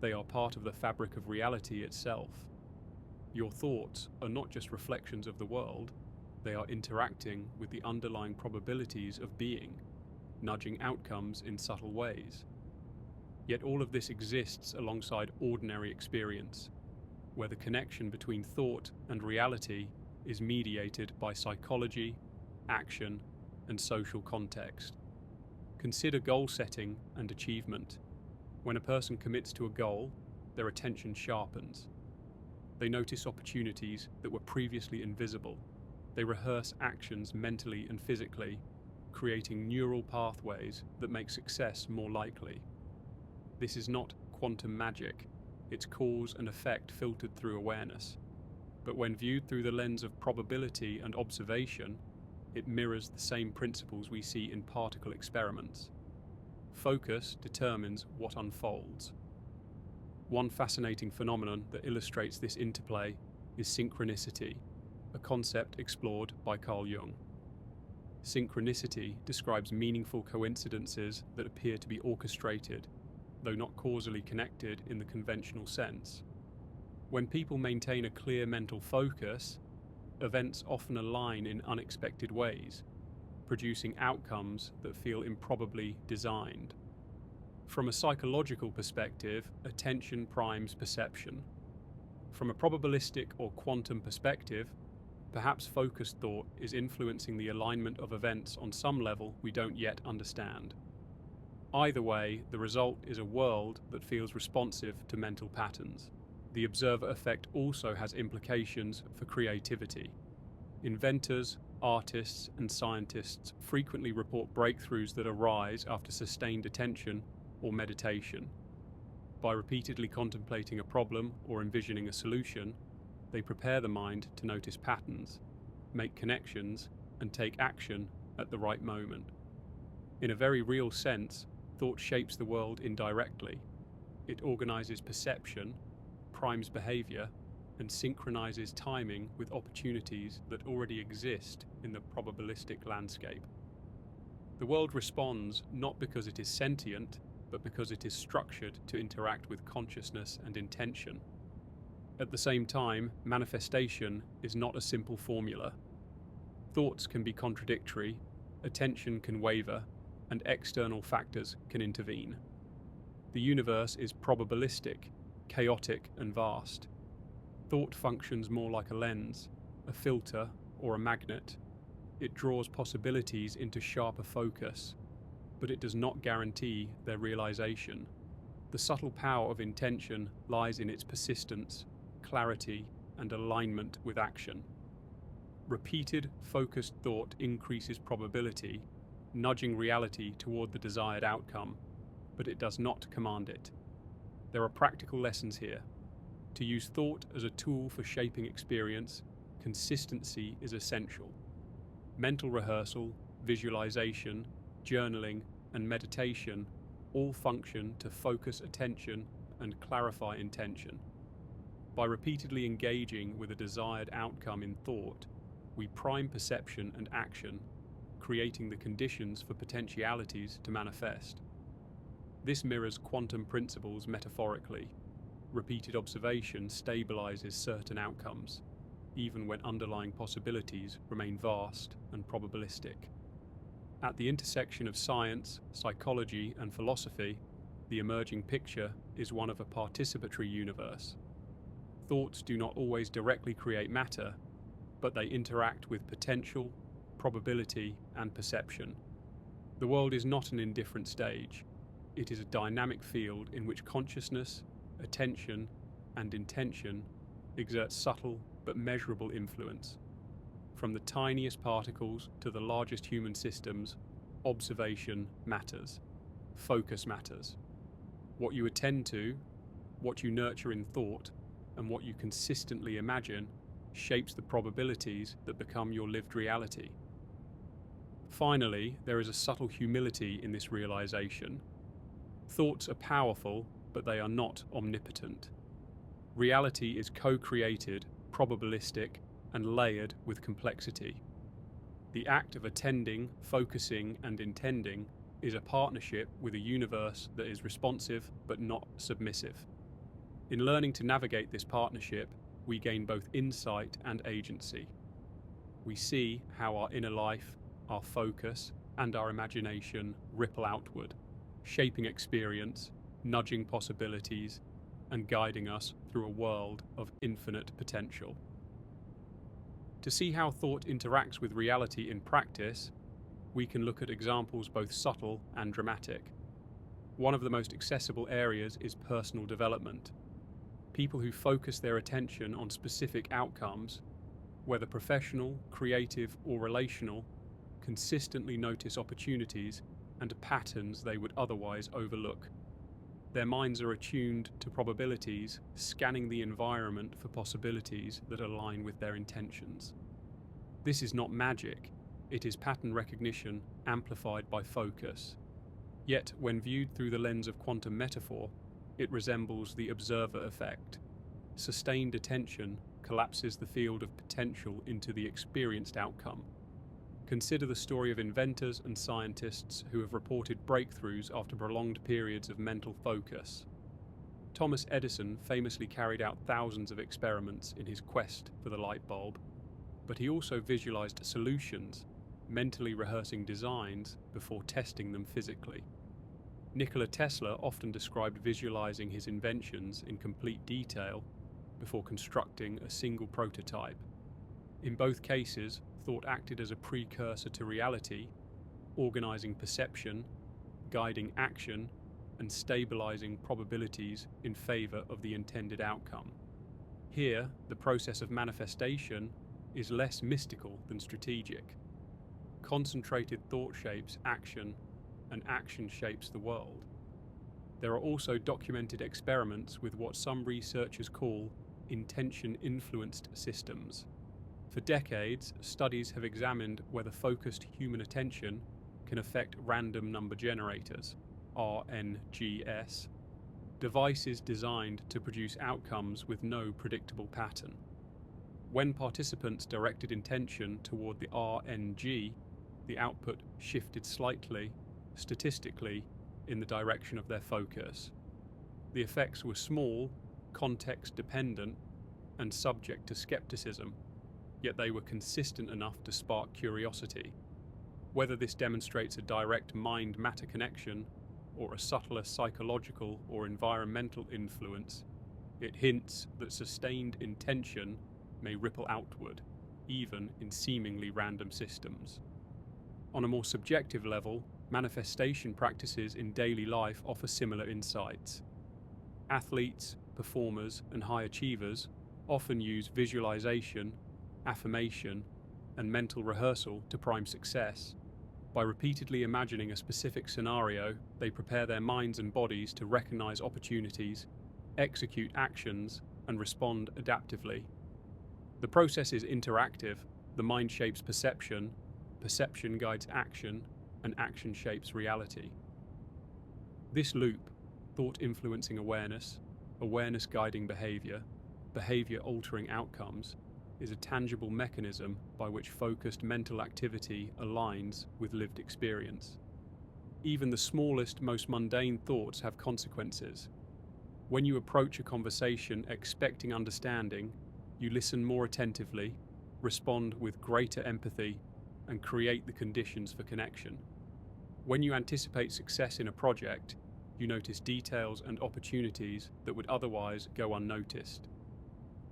They are part of the fabric of reality itself. Your thoughts are not just reflections of the world, they are interacting with the underlying probabilities of being. nudging outcomes in subtle ways. Yet all of this exists alongside ordinary experience, where the connection between thought and reality is mediated by psychology, action, and social context. Consider goal setting and achievement. When a person commits to a goal, their attention sharpens. They notice opportunities that were previously invisible. They rehearse actions mentally and physically, creating neural pathways that make success more likely. This is not quantum magic, it's cause and effect filtered through awareness. But when viewed through the lens of probability and observation, it mirrors the same principles we see in particle experiments. Focus determines what unfolds. One fascinating phenomenon that illustrates this interplay is synchronicity, a concept explored by Carl Jung. Synchronicity describes meaningful coincidences that appear to be orchestrated, though not causally connected in the conventional sense. When people maintain a clear mental focus, events often align in unexpected ways, producing outcomes that feel improbably designed. From a psychological perspective, attention primes perception. From a probabilistic or quantum perspective, perhaps focused thought is influencing the alignment of events on some level we don't yet understand. Either way, the result is a world that feels responsive to mental patterns. The observer effect also has implications for creativity. Inventors, artists, and scientists frequently report breakthroughs that arise after sustained attention or meditation. By repeatedly contemplating a problem or envisioning a solution, they prepare the mind to notice patterns, make connections, and take action at the right moment. In a very real sense, thought shapes the world indirectly. It organizes perception, primes behavior, and synchronizes timing with opportunities that already exist in the probabilistic landscape. The world responds not because it is sentient, but because it is structured to interact with consciousness and intention. At the same time, manifestation is not a simple formula. Thoughts can be contradictory, attention can waver, and external factors can intervene. The universe is probabilistic, chaotic, and vast. Thought functions more like a lens, a filter, or a magnet. It draws possibilities into sharper focus, but it does not guarantee their realization. The subtle power of intention lies in its persistence, clarity, and alignment with action. Repeated, focused thought increases probability, nudging reality toward the desired outcome, but it does not command it. There are practical lessons here. To use thought as a tool for shaping experience, consistency is essential. Mental rehearsal, visualization, journaling, and meditation all function to focus attention and clarify intention. By repeatedly engaging with a desired outcome in thought, we prime perception and action, creating the conditions for potentialities to manifest. This mirrors quantum principles metaphorically. Repeated observation stabilizes certain outcomes, even when underlying possibilities remain vast and probabilistic. At the intersection of science, psychology, and philosophy, the emerging picture is one of a participatory universe. Thoughts do not always directly create matter, but they interact with potential, probability, and perception. The world is not an indifferent stage. It is a dynamic field in which consciousness, attention, and intention exert subtle but measurable influence. From the tiniest particles to the largest human systems, observation matters. Focus matters. What you attend to, what you nurture in thought, and what you consistently imagine shapes the probabilities that become your lived reality. Finally, there is a subtle humility in this realization. Thoughts are powerful, but they are not omnipotent. Reality is co-created, probabilistic, and layered with complexity. The act of attending, focusing, and intending is a partnership with a universe that is responsive but not submissive. In learning to navigate this partnership, we gain both insight and agency. We see how our inner life, our focus, and our imagination ripple outward, shaping experience, nudging possibilities, and guiding us through a world of infinite potential. To see how thought interacts with reality in practice, we can look at examples both subtle and dramatic. One of the most accessible areas is personal development. People who focus their attention on specific outcomes, whether professional, creative, or relational, consistently notice opportunities and patterns they would otherwise overlook. Their minds are attuned to probabilities, scanning the environment for possibilities that align with their intentions. This is not magic, it is pattern recognition amplified by focus. Yet, when viewed through the lens of quantum metaphor, it resembles the observer effect. Sustained attention collapses the field of potential into the experienced outcome. Consider the story of inventors and scientists who have reported breakthroughs after prolonged periods of mental focus. Thomas Edison famously carried out thousands of experiments in his quest for the light bulb, but he also visualized solutions, mentally rehearsing designs before testing them physically. Nikola Tesla often described visualizing his inventions in complete detail before constructing a single prototype. In both cases, thought acted as a precursor to reality, organizing perception, guiding action, and stabilizing probabilities in favor of the intended outcome. Here, the process of manifestation is less mystical than strategic. Concentrated thought shapes action, and action shapes the world. There are also documented experiments with what some researchers call intention-influenced systems. For decades, studies have examined whether focused human attention can affect random number generators, RNGs, devices designed to produce outcomes with no predictable pattern. When participants directed intention toward the RNG, the output shifted slightly, statistically, in the direction of their focus. The effects were small, context-dependent, and subject to skepticism, yet they were consistent enough to spark curiosity. Whether this demonstrates a direct mind-matter connection or a subtler psychological or environmental influence, it hints that sustained intention may ripple outward, even in seemingly random systems. On a more subjective level, manifestation practices in daily life offer similar insights. Athletes, performers, and high achievers often use visualization, affirmation, and mental rehearsal to prime success. By repeatedly imagining a specific scenario, they prepare their minds and bodies to recognize opportunities, execute actions, and respond adaptively. The process is interactive. The mind shapes perception, perception guides action, and action shapes reality. This loop, thought influencing awareness, awareness guiding behavior, behavior altering outcomes, is a tangible mechanism by which focused mental activity aligns with lived experience. Even the smallest, most mundane thoughts have consequences. When you approach a conversation expecting understanding, you listen more attentively, respond with greater empathy, and create the conditions for connection. When you anticipate success in a project, you notice details and opportunities that would otherwise go unnoticed.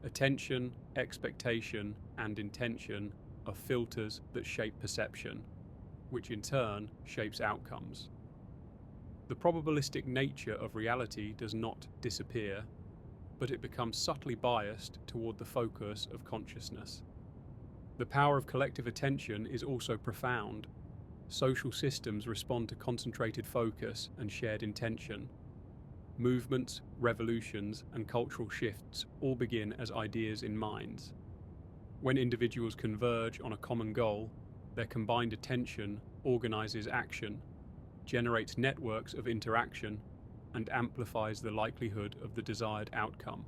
Attention, expectation, and intention are filters that shape perception, which in turn shapes outcomes. The probabilistic nature of reality does not disappear, but it becomes subtly biased toward the focus of consciousness. The power of collective attention is also profound. Social systems respond to concentrated focus and shared intention. Movements, revolutions, and cultural shifts all begin as ideas in minds. When individuals converge on a common goal, their combined attention organizes action, generates networks of interaction, and amplifies the likelihood of the desired outcome.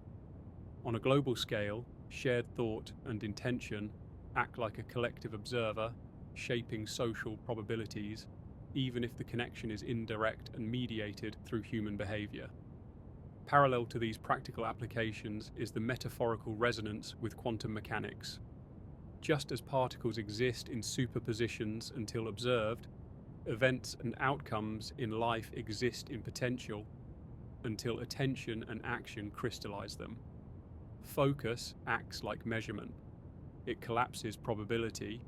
On a global scale, shared thought and intention act like a collective observer, shaping social probabilities, even if the connection is indirect and mediated through human behavior. Parallel to these practical applications is the metaphorical resonance with quantum mechanics. Just as particles exist in superpositions until observed, Events and outcomes in life exist in potential until attention and action crystallize them. Focus acts like measurement. It collapses probability,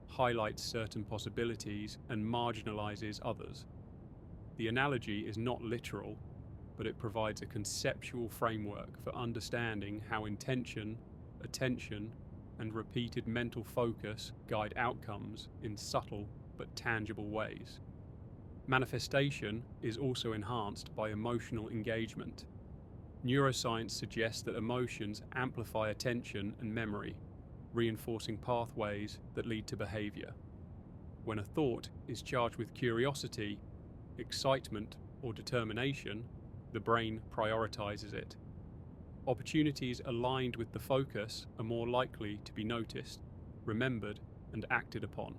highlights certain possibilities, and marginalizes others. The analogy is not literal, but it provides a conceptual framework for understanding how intention, attention, and repeated mental focus guide outcomes in subtle but tangible ways. Manifestation is also enhanced by emotional engagement. Neuroscience suggests that emotions amplify attention and memory, reinforcing pathways that lead to behavior. When a thought is charged with curiosity, excitement, or determination, the brain prioritizes it. Opportunities aligned with the focus are more likely to be noticed, remembered, and acted upon.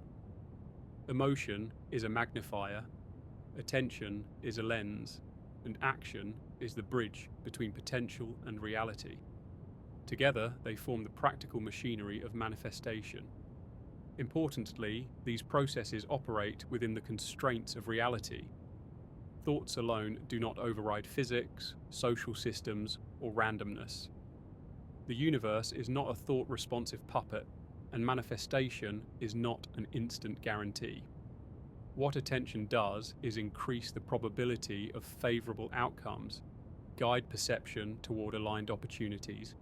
Emotion is a magnifier, attention is a lens, and action is the bridge between potential and reality. Together, they form the practical machinery of manifestation. Importantly, these processes operate within the constraints of reality. Thoughts alone do not override physics, social systems, or randomness. The universe is not a thought-responsive puppet, and manifestation is not an instant guarantee. What attention does is increase the probability of favorable outcomes, guide perception toward aligned opportunities,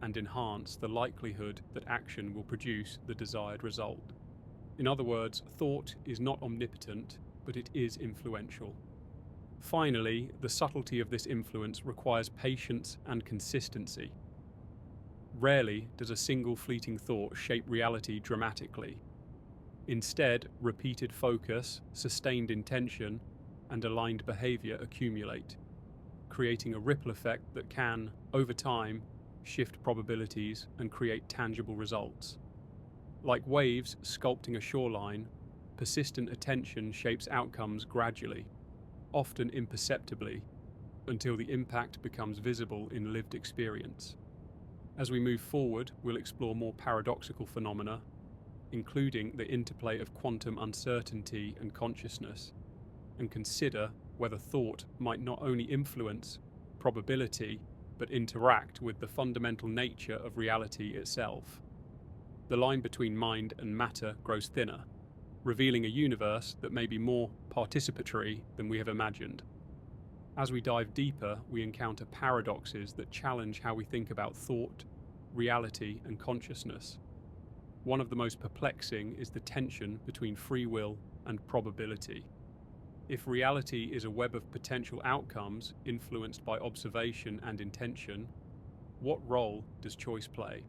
and enhance the likelihood that action will produce the desired result. In other words, thought is not omnipotent, but it is influential. Finally, the subtlety of this influence requires patience and consistency. Rarely does a single fleeting thought shape reality dramatically. Instead, repeated focus, sustained intention, and aligned behavior accumulate, creating a ripple effect that can, over time, shift probabilities and create tangible results. Like waves sculpting a shoreline, persistent attention shapes outcomes gradually, often imperceptibly, until the impact becomes visible in lived experience. As we move forward, we'll explore more paradoxical phenomena, including the interplay of quantum uncertainty and consciousness, and consider whether thought might not only influence probability, but interact with the fundamental nature of reality itself. The line between mind and matter grows thinner, revealing a universe that may be more participatory than we have imagined. As we dive deeper, we encounter paradoxes that challenge how we think about thought, reality, and consciousness. One of the most perplexing is the tension between free will and probability. If reality is a web of potential outcomes influenced by observation and intention, what role does choice play?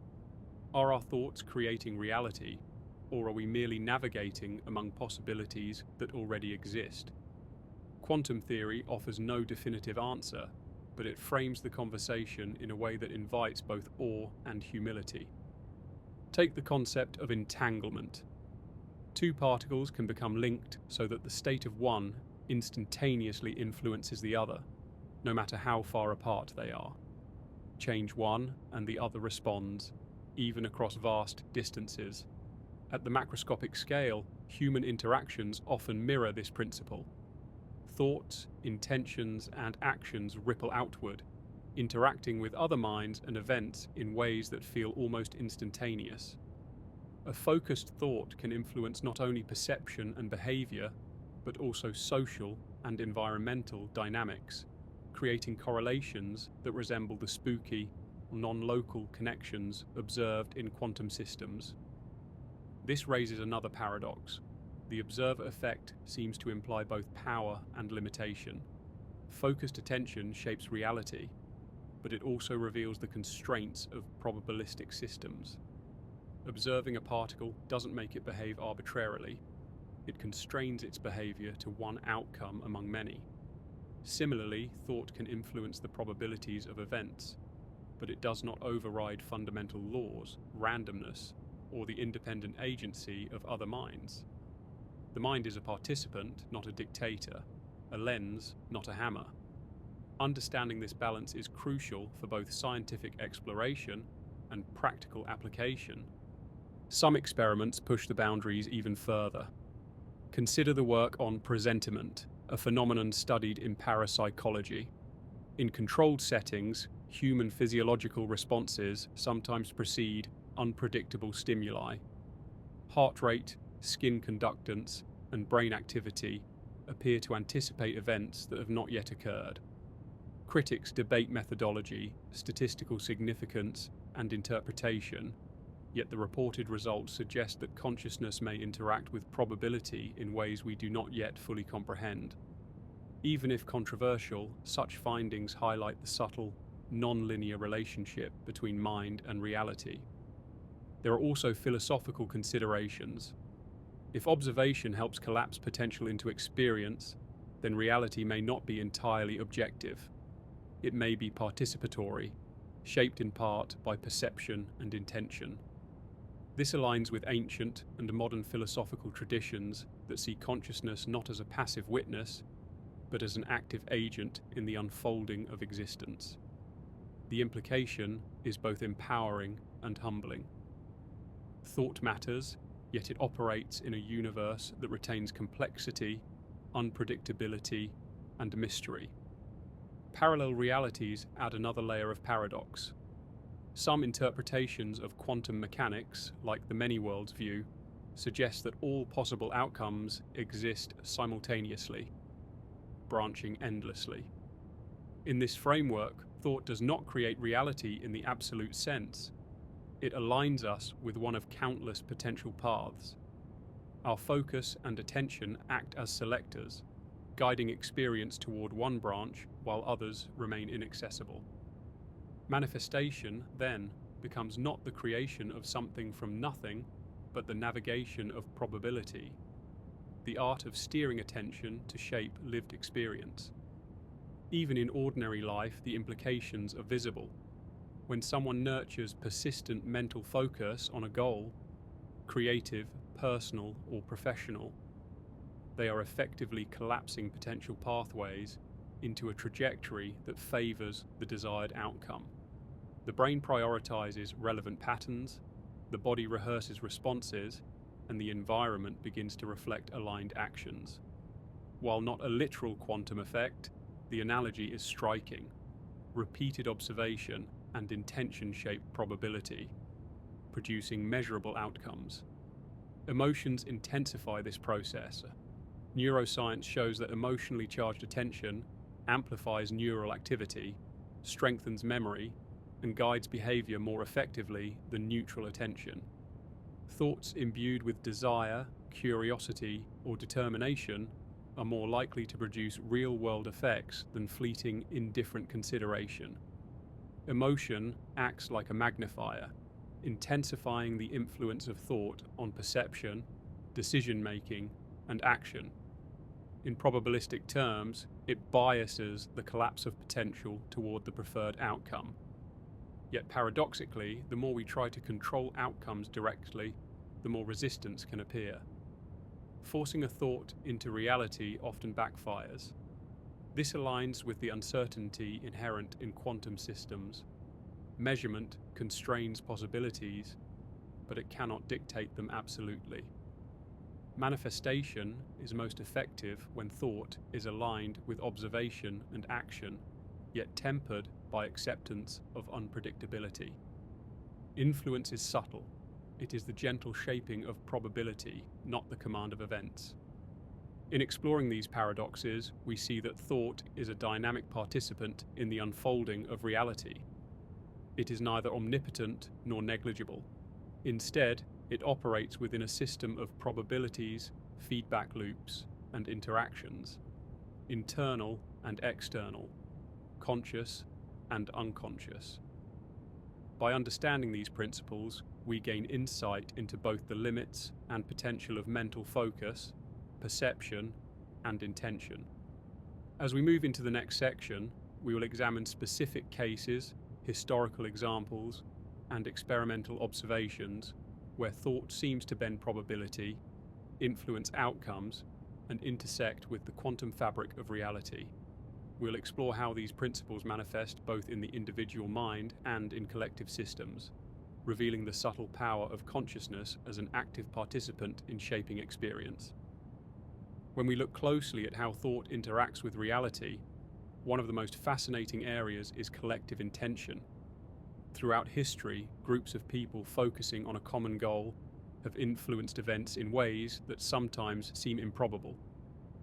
Are our thoughts creating reality, or are we merely navigating among possibilities that already exist? Quantum theory offers no definitive answer, but it frames the conversation in a way that invites both awe and humility. Take the concept of entanglement. Two particles can become linked so that the state of one instantaneously influences the other, no matter how far apart they are. Change one and the other responds, even across vast distances. At the macroscopic scale, human interactions often mirror this principle. Thoughts, intentions, and actions ripple outward, interacting with other minds and events in ways that feel almost instantaneous. A focused thought can influence not only perception and behavior, but also social and environmental dynamics, creating correlations that resemble the spooky, non-local connections observed in quantum systems. This raises another paradox. The observer effect seems to imply both power and limitation. Focused attention shapes reality, but it also reveals the constraints of probabilistic systems. Observing a particle doesn't make it behave arbitrarily. It constrains its behavior to one outcome among many. Similarly, thought can influence the probabilities of events, but it does not override fundamental laws, randomness, or the independent agency of other minds. The mind is a participant, not a dictator, a lens, not a hammer. Understanding this balance is crucial for both scientific exploration and practical application. Some experiments push the boundaries even further. Consider the work on presentiment, a phenomenon studied in parapsychology. In controlled settings, human physiological responses sometimes precede unpredictable stimuli. Heart rate, skin conductance, and brain activity appear to anticipate events that have not yet occurred. Critics debate methodology, statistical significance, and interpretation, yet the reported results suggest that consciousness may interact with probability in ways we do not yet fully comprehend. Even if controversial, such findings highlight the subtle, non-linear relationship between mind and reality. There are also philosophical considerations. If observation helps collapse potential into experience, then reality may not be entirely objective. It may be participatory, shaped in part by perception and intention. This aligns with ancient and modern philosophical traditions that see consciousness not as a passive witness, but as an active agent in the unfolding of existence. The implication is both empowering and humbling. Thought matters, yet it operates in a universe that retains complexity, unpredictability, and mystery. Parallel realities add another layer of paradox. Some interpretations of quantum mechanics, like the many worlds view, suggest that all possible outcomes exist simultaneously, branching endlessly. In this framework, thought does not create reality in the absolute sense. It aligns us with one of countless potential paths. Our focus and attention act as selectors, guiding experience toward one branch while others remain inaccessible. Manifestation, then, becomes not the creation of something from nothing, but the navigation of probability, the art of steering attention to shape lived experience. Even in ordinary life, the implications are visible. When someone nurtures persistent mental focus on a goal, creative, personal, or professional, they are effectively collapsing potential pathways into a trajectory that favors the desired outcome. The brain prioritizes relevant patterns, the body rehearses responses, and the environment begins to reflect aligned actions. While not a literal quantum effect, the analogy is striking. Repeated observation and intention-shaped probability, producing measurable outcomes. Emotions intensify this process. Neuroscience shows that emotionally charged attention amplifies neural activity, strengthens memory, and guides behavior more effectively than neutral attention. Thoughts imbued with desire, curiosity, or determination are more likely to produce real-world effects than fleeting, indifferent consideration. Emotion acts like a magnifier, intensifying the influence of thought on perception, decision-making, and action. In probabilistic terms, it biases the collapse of potential toward the preferred outcome. Yet paradoxically, the more we try to control outcomes directly, the more resistance can appear. Forcing a thought into reality often backfires. This aligns with the uncertainty inherent in quantum systems. Measurement constrains possibilities, but it cannot dictate them absolutely. Manifestation is most effective when thought is aligned with observation and action, yet tempered by acceptance of unpredictability. Influence is subtle. It is the gentle shaping of probability, not the command of events. In exploring these paradoxes, we see that thought is a dynamic participant in the unfolding of reality. It is neither omnipotent nor negligible. Instead, it operates within a system of probabilities, feedback loops, and interactions, internal and external, conscious and unconscious. By understanding these principles, we gain insight into both the limits and potential of mental focus, perception, and intention. As we move into the next section, we will examine specific cases, historical examples, and experimental observations where thought seems to bend probability, influence outcomes, and intersect with the quantum fabric of reality. We'll explore how these principles manifest both in the individual mind and in collective systems, revealing the subtle power of consciousness as an active participant in shaping experience. When we look closely at how thought interacts with reality, one of the most fascinating areas is collective intention. Throughout history, groups of people focusing on a common goal have influenced events in ways that sometimes seem improbable.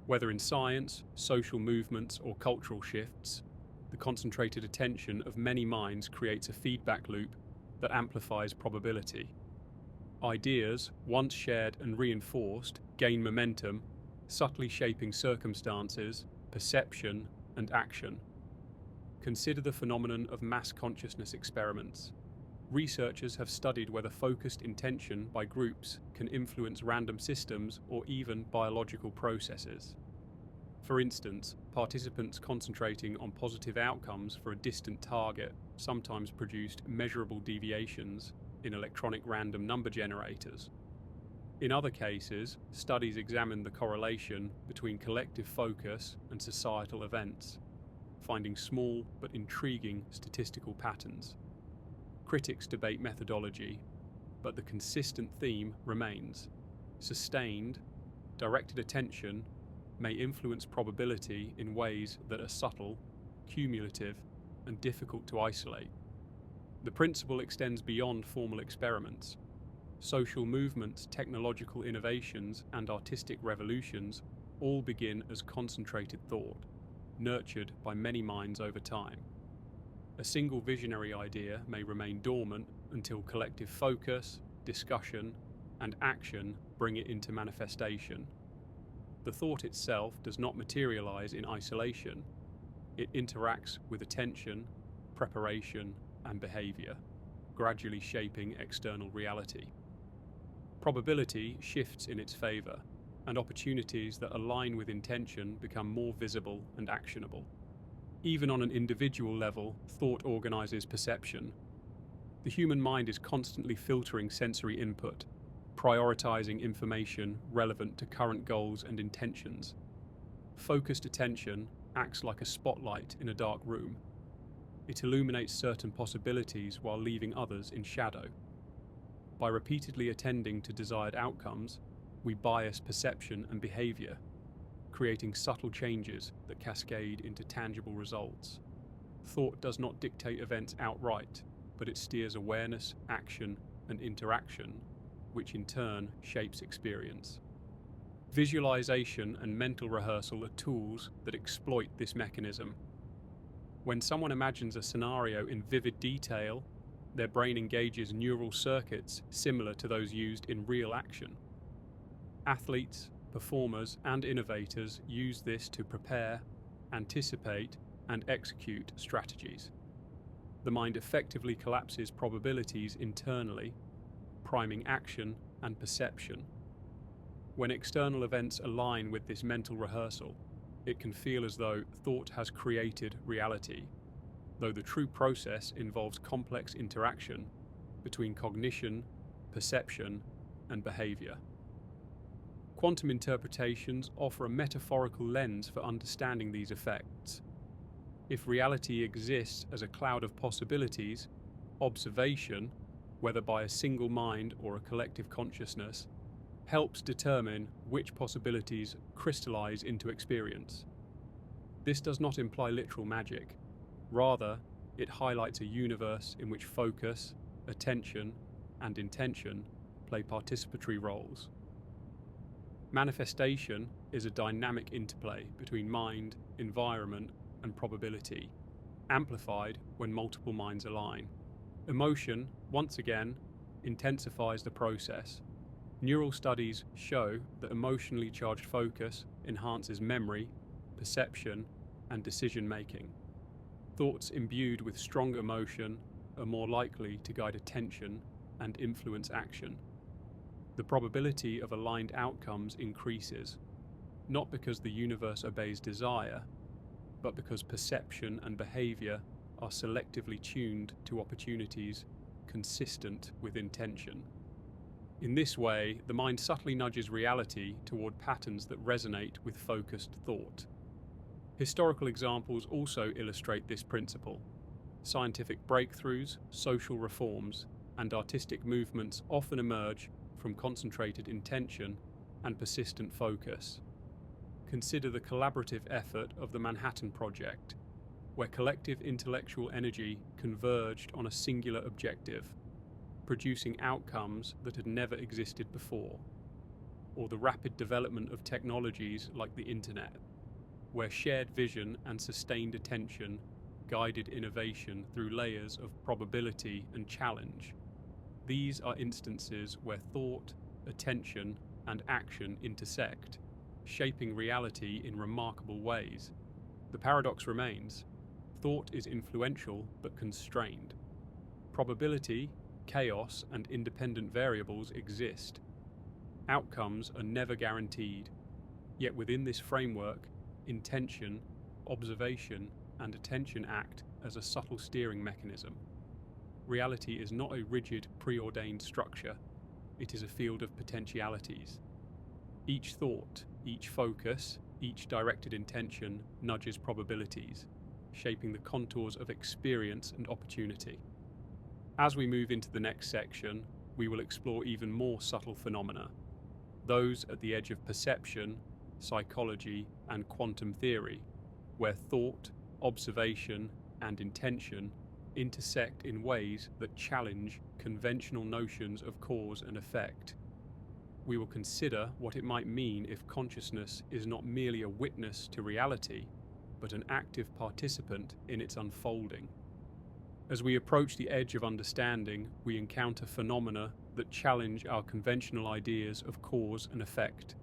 Whether in science, social movements, or cultural shifts, the concentrated attention of many minds creates a feedback loop that amplifies probability. Ideas, once shared and reinforced, gain momentum, subtly shaping circumstances, perception, and action. Consider the phenomenon of mass consciousness experiments. Researchers have studied whether focused intention by groups can influence random systems or even biological processes. For instance, participants concentrating on positive outcomes for a distant target sometimes produced measurable deviations in electronic random number generators. In other cases, studies examined the correlation between collective focus and societal events, finding small but intriguing statistical patterns. Critics debate methodology, but the consistent theme remains. Sustained, directed attention may influence probability in ways that are subtle, cumulative, and difficult to isolate. The principle extends beyond formal experiments. Social movements, technological innovations, and artistic revolutions all begin as concentrated thought, nurtured by many minds over time. A single visionary idea may remain dormant until collective focus, discussion, and action bring it into manifestation. The thought itself does not materialize in isolation. It interacts with attention, preparation, and behavior, gradually shaping external reality. Probability shifts in its favor, and opportunities that align with intention become more visible and actionable. Even on an individual level, thought organizes perception. The human mind is constantly filtering sensory input, prioritizing information relevant to current goals and intentions. Focused attention acts like a spotlight in a dark room. It illuminates certain possibilities while leaving others in shadow. By repeatedly attending to desired outcomes, we bias perception and behavior, creating subtle changes that cascade into tangible results. Thought does not dictate events outright, but it steers awareness, action, and interaction, which in turn shapes experience. Visualization and mental rehearsal are tools that exploit this mechanism. When someone imagines a scenario in vivid detail, their brain engages neural circuits similar to those used in real action. Athletes, performers, and innovators use this to prepare, anticipate, and execute strategies. The mind effectively collapses probabilities internally, priming action and perception. When external events align with this mental rehearsal, it can feel as though thought has created reality, though the true process involves complex interaction between cognition, perception, and behavior. Quantum interpretations offer a metaphorical lens for understanding these effects. If reality exists as a cloud of possibilities, observation, whether by a single mind or a collective consciousness, helps determine which possibilities crystallize into experience. This does not imply literal magic. Rather, it highlights a universe in which focus, attention, and intention play participatory roles. Manifestation is a dynamic interplay between mind, environment, and probability, amplified when multiple minds align. Emotion, once again, intensifies the process. Neural studies show that emotionally charged focus enhances memory, perception, and decision-making. Thoughts imbued with strong emotion are more likely to guide attention and influence action. The probability of aligned outcomes increases, not because the universe obeys desire, but because perception and behavior are selectively tuned to opportunities consistent with intention. In this way, the mind subtly nudges reality toward patterns that resonate with focused thought. Historical examples also illustrate this principle. Scientific breakthroughs, social reforms, and artistic movements often emerge from concentrated intention and persistent focus. Consider the collaborative effort of the Manhattan Project, where collective intellectual energy converged on a singular objective, producing outcomes that had never existed before. Or the rapid development of technologies like the Internet, where shared vision and sustained attention guided innovation through layers of probability and challenge. These are instances where thought, attention, and action intersect, shaping reality in remarkable ways. The paradox remains: thought is influential but constrained. Probability, chaos, and independent variables exist. Outcomes are never guaranteed, yet within this framework, intention, observation, and attention act as a subtle steering mechanism. Reality is not a rigid, preordained structure, it is a field of potentialities. Each thought, each focus, each directed intention nudges probabilities, shaping the contours of experience and opportunity. As we move into the next section, we will explore even more subtle phenomena, those at the edge of perception, psychology, and quantum theory, where thought, observation, and intention intersect in ways that challenge conventional notions of cause and effect. We will consider what it might mean if consciousness is not merely a witness to reality, but an active participant in its unfolding. As we approach the edge of understanding, we encounter phenomena that challenge our conventional ideas of cause and effect.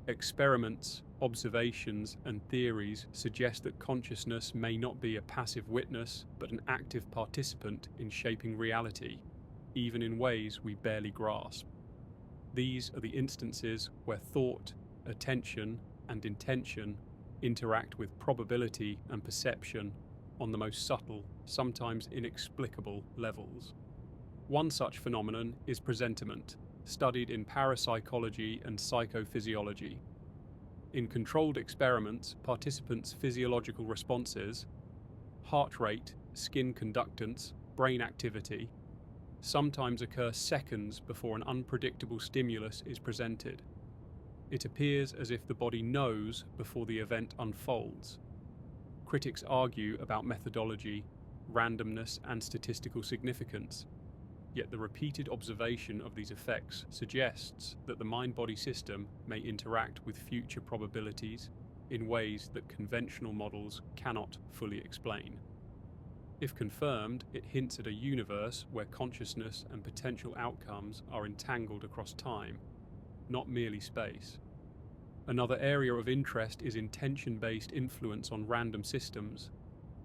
Experiments, observations, and theories suggest that consciousness may not be a passive witness, but an active participant in shaping reality, even in ways we barely grasp. These are the instances where thought, attention, and intention interact with probability and perception on the most subtle, sometimes inexplicable levels. One such phenomenon is presentiment, studied in parapsychology and psychophysiology. In controlled experiments, participants' physiological responses, heart rate, skin conductance, brain activity, sometimes occur seconds before an unpredictable stimulus is presented. It appears as if the body knows before the event unfolds. Critics argue about methodology, randomness, and statistical significance, yet the repeated observation of these effects suggests that the mind-body system may interact with future probabilities in ways that conventional models cannot fully explain. If confirmed, it hints at a universe where consciousness and potential outcomes are entangled across time, not merely space. Another area of interest is intention-based influence on random systems.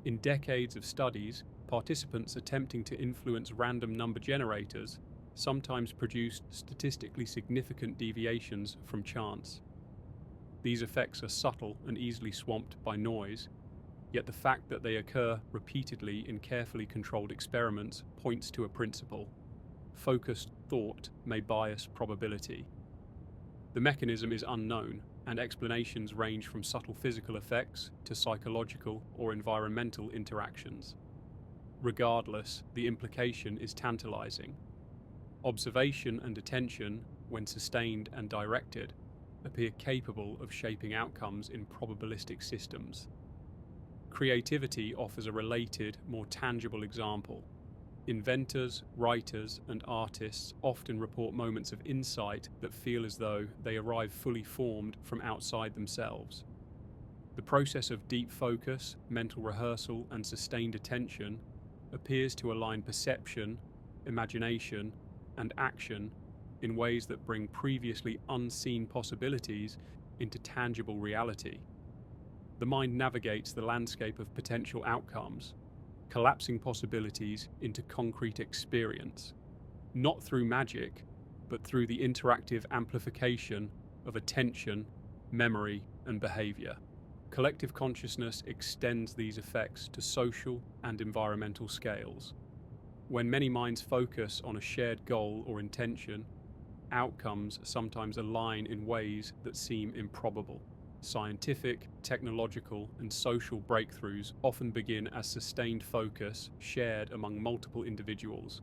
In decades of studies, participants attempting to influence random number generators sometimes produced statistically significant deviations from chance. These effects are subtle and easily swamped by noise, yet the fact that they occur repeatedly in carefully controlled experiments points to a principle: focused thought may bias probability. The mechanism is unknown, and explanations range from subtle physical effects to psychological or environmental interactions. Regardless, the implication is tantalizing. Observation and attention, when sustained and directed, appear capable of shaping outcomes in probabilistic systems. Creativity offers a related, more tangible example. Inventors, writers, and artists often report moments of insight that feel as though they arrive fully formed from outside themselves. The process of deep focus, mental rehearsal, and sustained attention appears to align perception, imagination, and action in ways that bring previously unseen possibilities into tangible reality. The mind navigates the landscape of potential outcomes, collapsing possibilities into concrete experience, not through magic, but through the interactive amplification of attention, memory, and behavior. Collective consciousness extends these effects to social and environmental scales. When many minds focus on a shared goal or intention, outcomes sometimes align in ways that seem improbable. Scientific, technological, and social breakthroughs often begin as sustained focus shared among multiple individuals,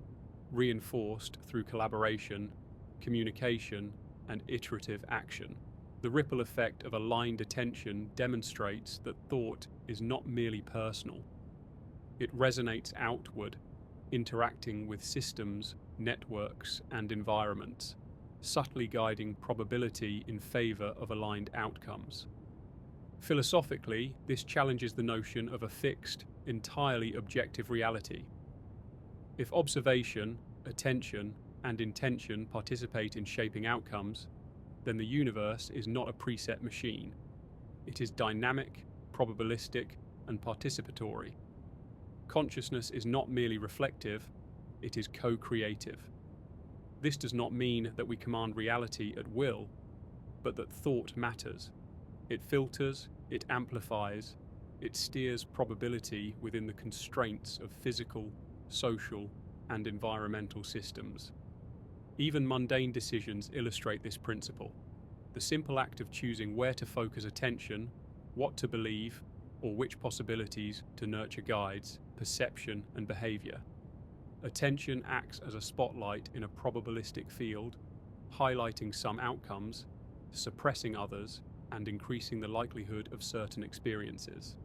reinforced through collaboration, communication, and iterative action. The ripple effect of aligned attention demonstrates that thought is not merely personal. It resonates outward, interacting with systems, networks, and environments, subtly guiding probability in favor of aligned outcomes. Philosophically, this challenges the notion of a fixed, entirely objective reality. If observation, attention, and intention participate in shaping outcomes, then the universe is not a preset machine. It is dynamic, probabilistic, and participatory. Consciousness is not merely reflective, it is co-creative. This does not mean that we command reality at will, but that thought matters. It filters, it amplifies, it steers probability within the constraints of physical, social, and environmental systems. Even mundane decisions illustrate this principle. The simple act of choosing where to focus attention, what to believe, or which possibilities to nurture guides perception and behavior. Attention acts as a spotlight in a probabilistic field, highlighting some outcomes, suppressing others, and increasing the likelihood of certain experiences.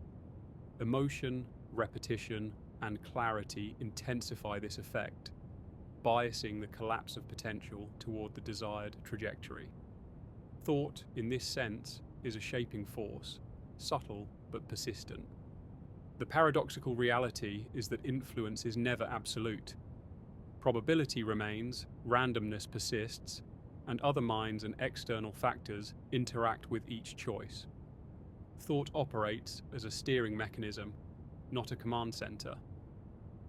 Emotion, repetition, and clarity intensify this effect, biasing the collapse of potential toward the desired trajectory. Thought, in this sense, is a shaping force, subtle but persistent. The paradoxical reality is that influence is never absolute. Probability remains, randomness persists, and other minds and external factors interact with each choice. Thought operates as a steering mechanism, not a command center.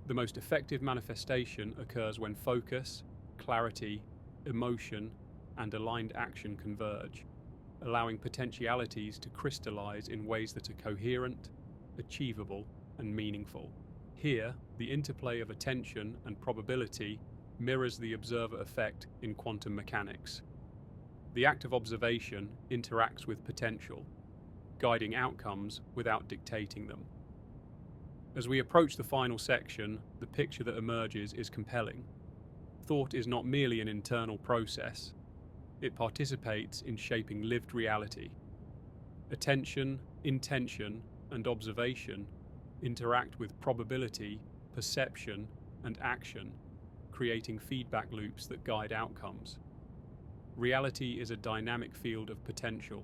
The most effective manifestation occurs when focus, clarity, emotion, and aligned action converge, allowing potentialities to crystallize in ways that are coherent, achievable, and meaningful. Here, the interplay of attention and probability mirrors the observer effect in quantum mechanics. The act of observation interacts with potential, guiding outcomes without dictating them. As we approach the final section, the picture that emerges is compelling. Thought is not merely an internal process, it participates in shaping lived reality. Attention, intention, and observation interact with probability, perception, and action, creating feedback loops that guide outcomes. Reality is a dynamic field of potential,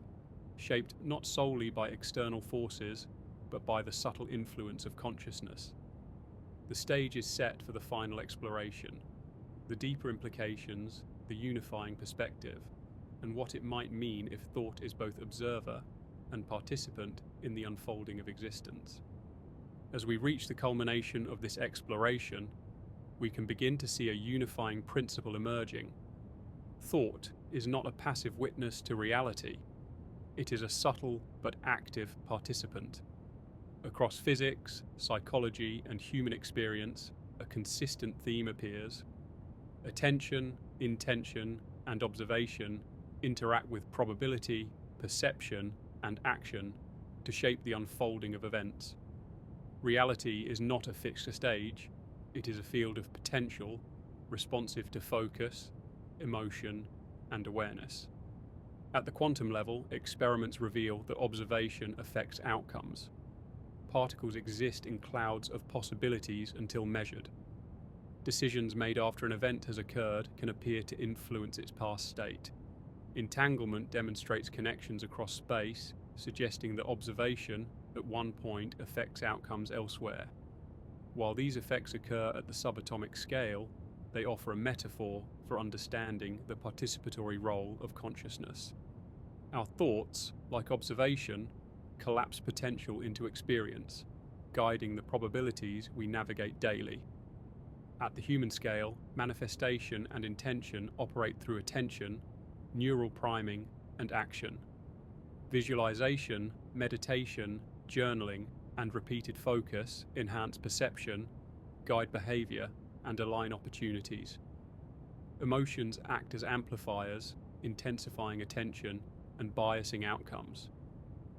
shaped not solely by external forces, but by the subtle influence of consciousness. The stage is set for the final exploration, the deeper implications, the unifying perspective, and what it might mean if thought is both observer and participant in the unfolding of existence. As we reach the culmination of this exploration, we can begin to see a unifying principle emerging. Thought is not a passive witness to reality. It is a subtle but active participant. Across physics, psychology, and human experience, a consistent theme appears. Attention, intention, and observation interact with probability, perception, and action to shape the unfolding of events. Reality is not a fixed stage, it is a field of potential, responsive to focus, emotion, and awareness. At the quantum level, experiments reveal that observation affects outcomes. Particles exist in clouds of possibilities until measured. Decisions made after an event has occurred can appear to influence its past state. Entanglement demonstrates connections across space, suggesting that observation, at one point, affects outcomes elsewhere. While these effects occur at the subatomic scale, they offer a metaphor for understanding the participatory role of consciousness. Our thoughts, like observation, collapse potential into experience, guiding the probabilities we navigate daily. At the human scale, manifestation and intention operate through attention, neural priming, and action. Visualization, meditation, journaling, and repeated focus enhance perception, guide behavior, and align opportunities. Emotions act as amplifiers, intensifying attention and biasing outcomes.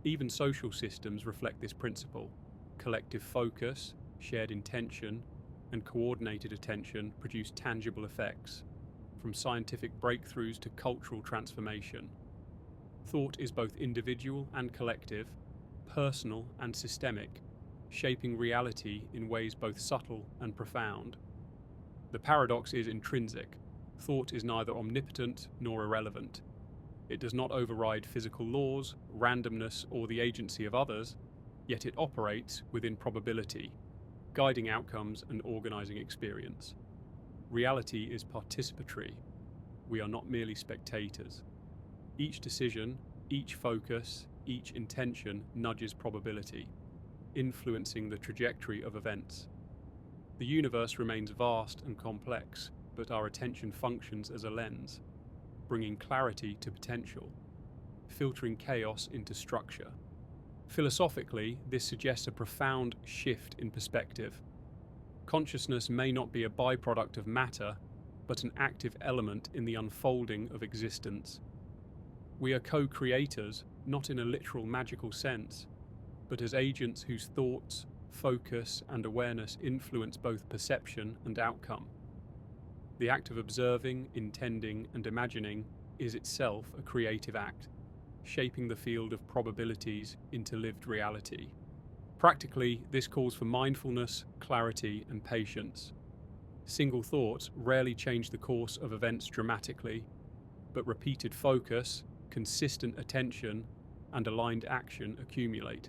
Even social systems reflect this principle. Collective focus, shared intention, and coordinated attention produce tangible effects, from scientific breakthroughs to cultural transformation. Thought is both individual and collective, personal and systemic, shaping reality in ways both subtle and profound. The paradox is intrinsic. Thought is neither omnipotent nor irrelevant. It does not override physical laws, randomness, or the agency of others, yet it operates within probability, guiding outcomes and organizing experience. Reality is participatory. We are not merely spectators. Each decision, each focus, each intention nudges probability, influencing the trajectory of events. The universe remains vast and complex, but our attention functions as a lens, bringing clarity to potential, filtering chaos into structure. Philosophically, this suggests a profound shift in perspective. Consciousness may not be a byproduct of matter, but an active element in the unfolding of existence. We are co-creators, not in a literal magical sense, but as agents whose thoughts, focus, and awareness influence both perception and outcome. The act of observing, intending, and imagining is itself a creative act, shaping the field of probabilities into lived reality. Practically, this calls for mindfulness, clarity, and patience. Single thoughts rarely change the course of events dramatically, but repeated focus, consistent attention, and aligned action accumulate,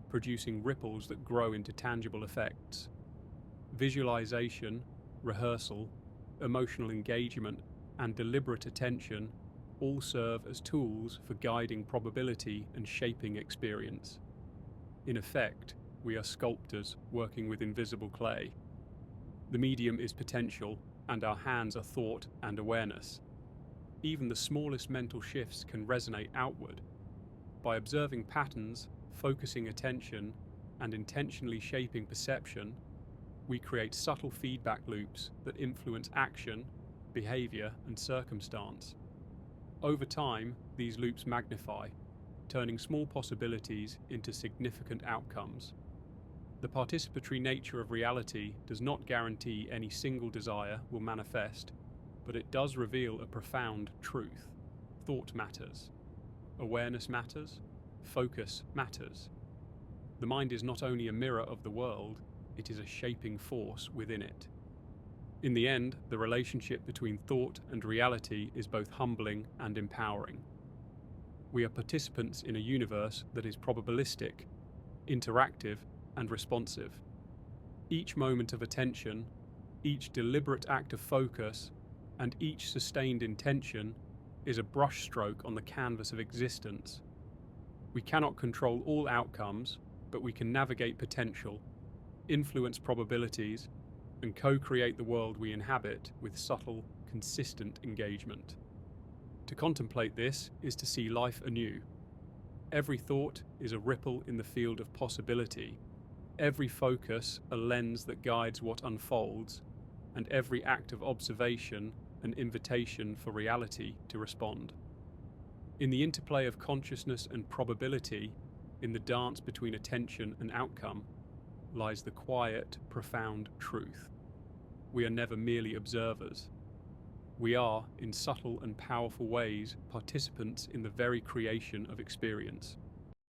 producing ripples that grow into tangible effects. Visualization, rehearsal, emotional engagement, and deliberate attention all serve as tools for guiding probability and shaping experience. In effect, we are sculptors working with invisible clay. The medium is potential, and our hands are thought and awareness. Even the smallest mental shifts can resonate outward. By observing patterns, focusing attention, and intentionally shaping perception, we create subtle feedback loops that influence action, behavior, and circumstance. Over time, these loops magnify, turning small possibilities into significant outcomes. The participatory nature of reality does not guarantee any single desire will manifest, but it does reveal a profound truth. Thought matters. Awareness matters. Focus matters. The mind is not only a mirror of the world, it is a shaping force within it. In the end, the relationship between thought and reality is both humbling and empowering. We are participants in a universe that is probabilistic, interactive, and responsive. Each moment of attention, each deliberate act of focus, and each sustained intention is a brushstroke on the canvas of existence. We cannot control all outcomes, but we can navigate potential, influence probabilities, and co-create the world we inhabit with subtle, consistent engagement. To contemplate this is to see life anew. Every thought is a ripple in the field of possibility, every focus a lens that guides what unfolds, and every act of observation an invitation for reality to respond. In the interplay of consciousness and probability, in the dance between attention and outcome, lies the quiet, profound truth. We are never merely observers. We are, in subtle and powerful ways, participants in the very creation of experience.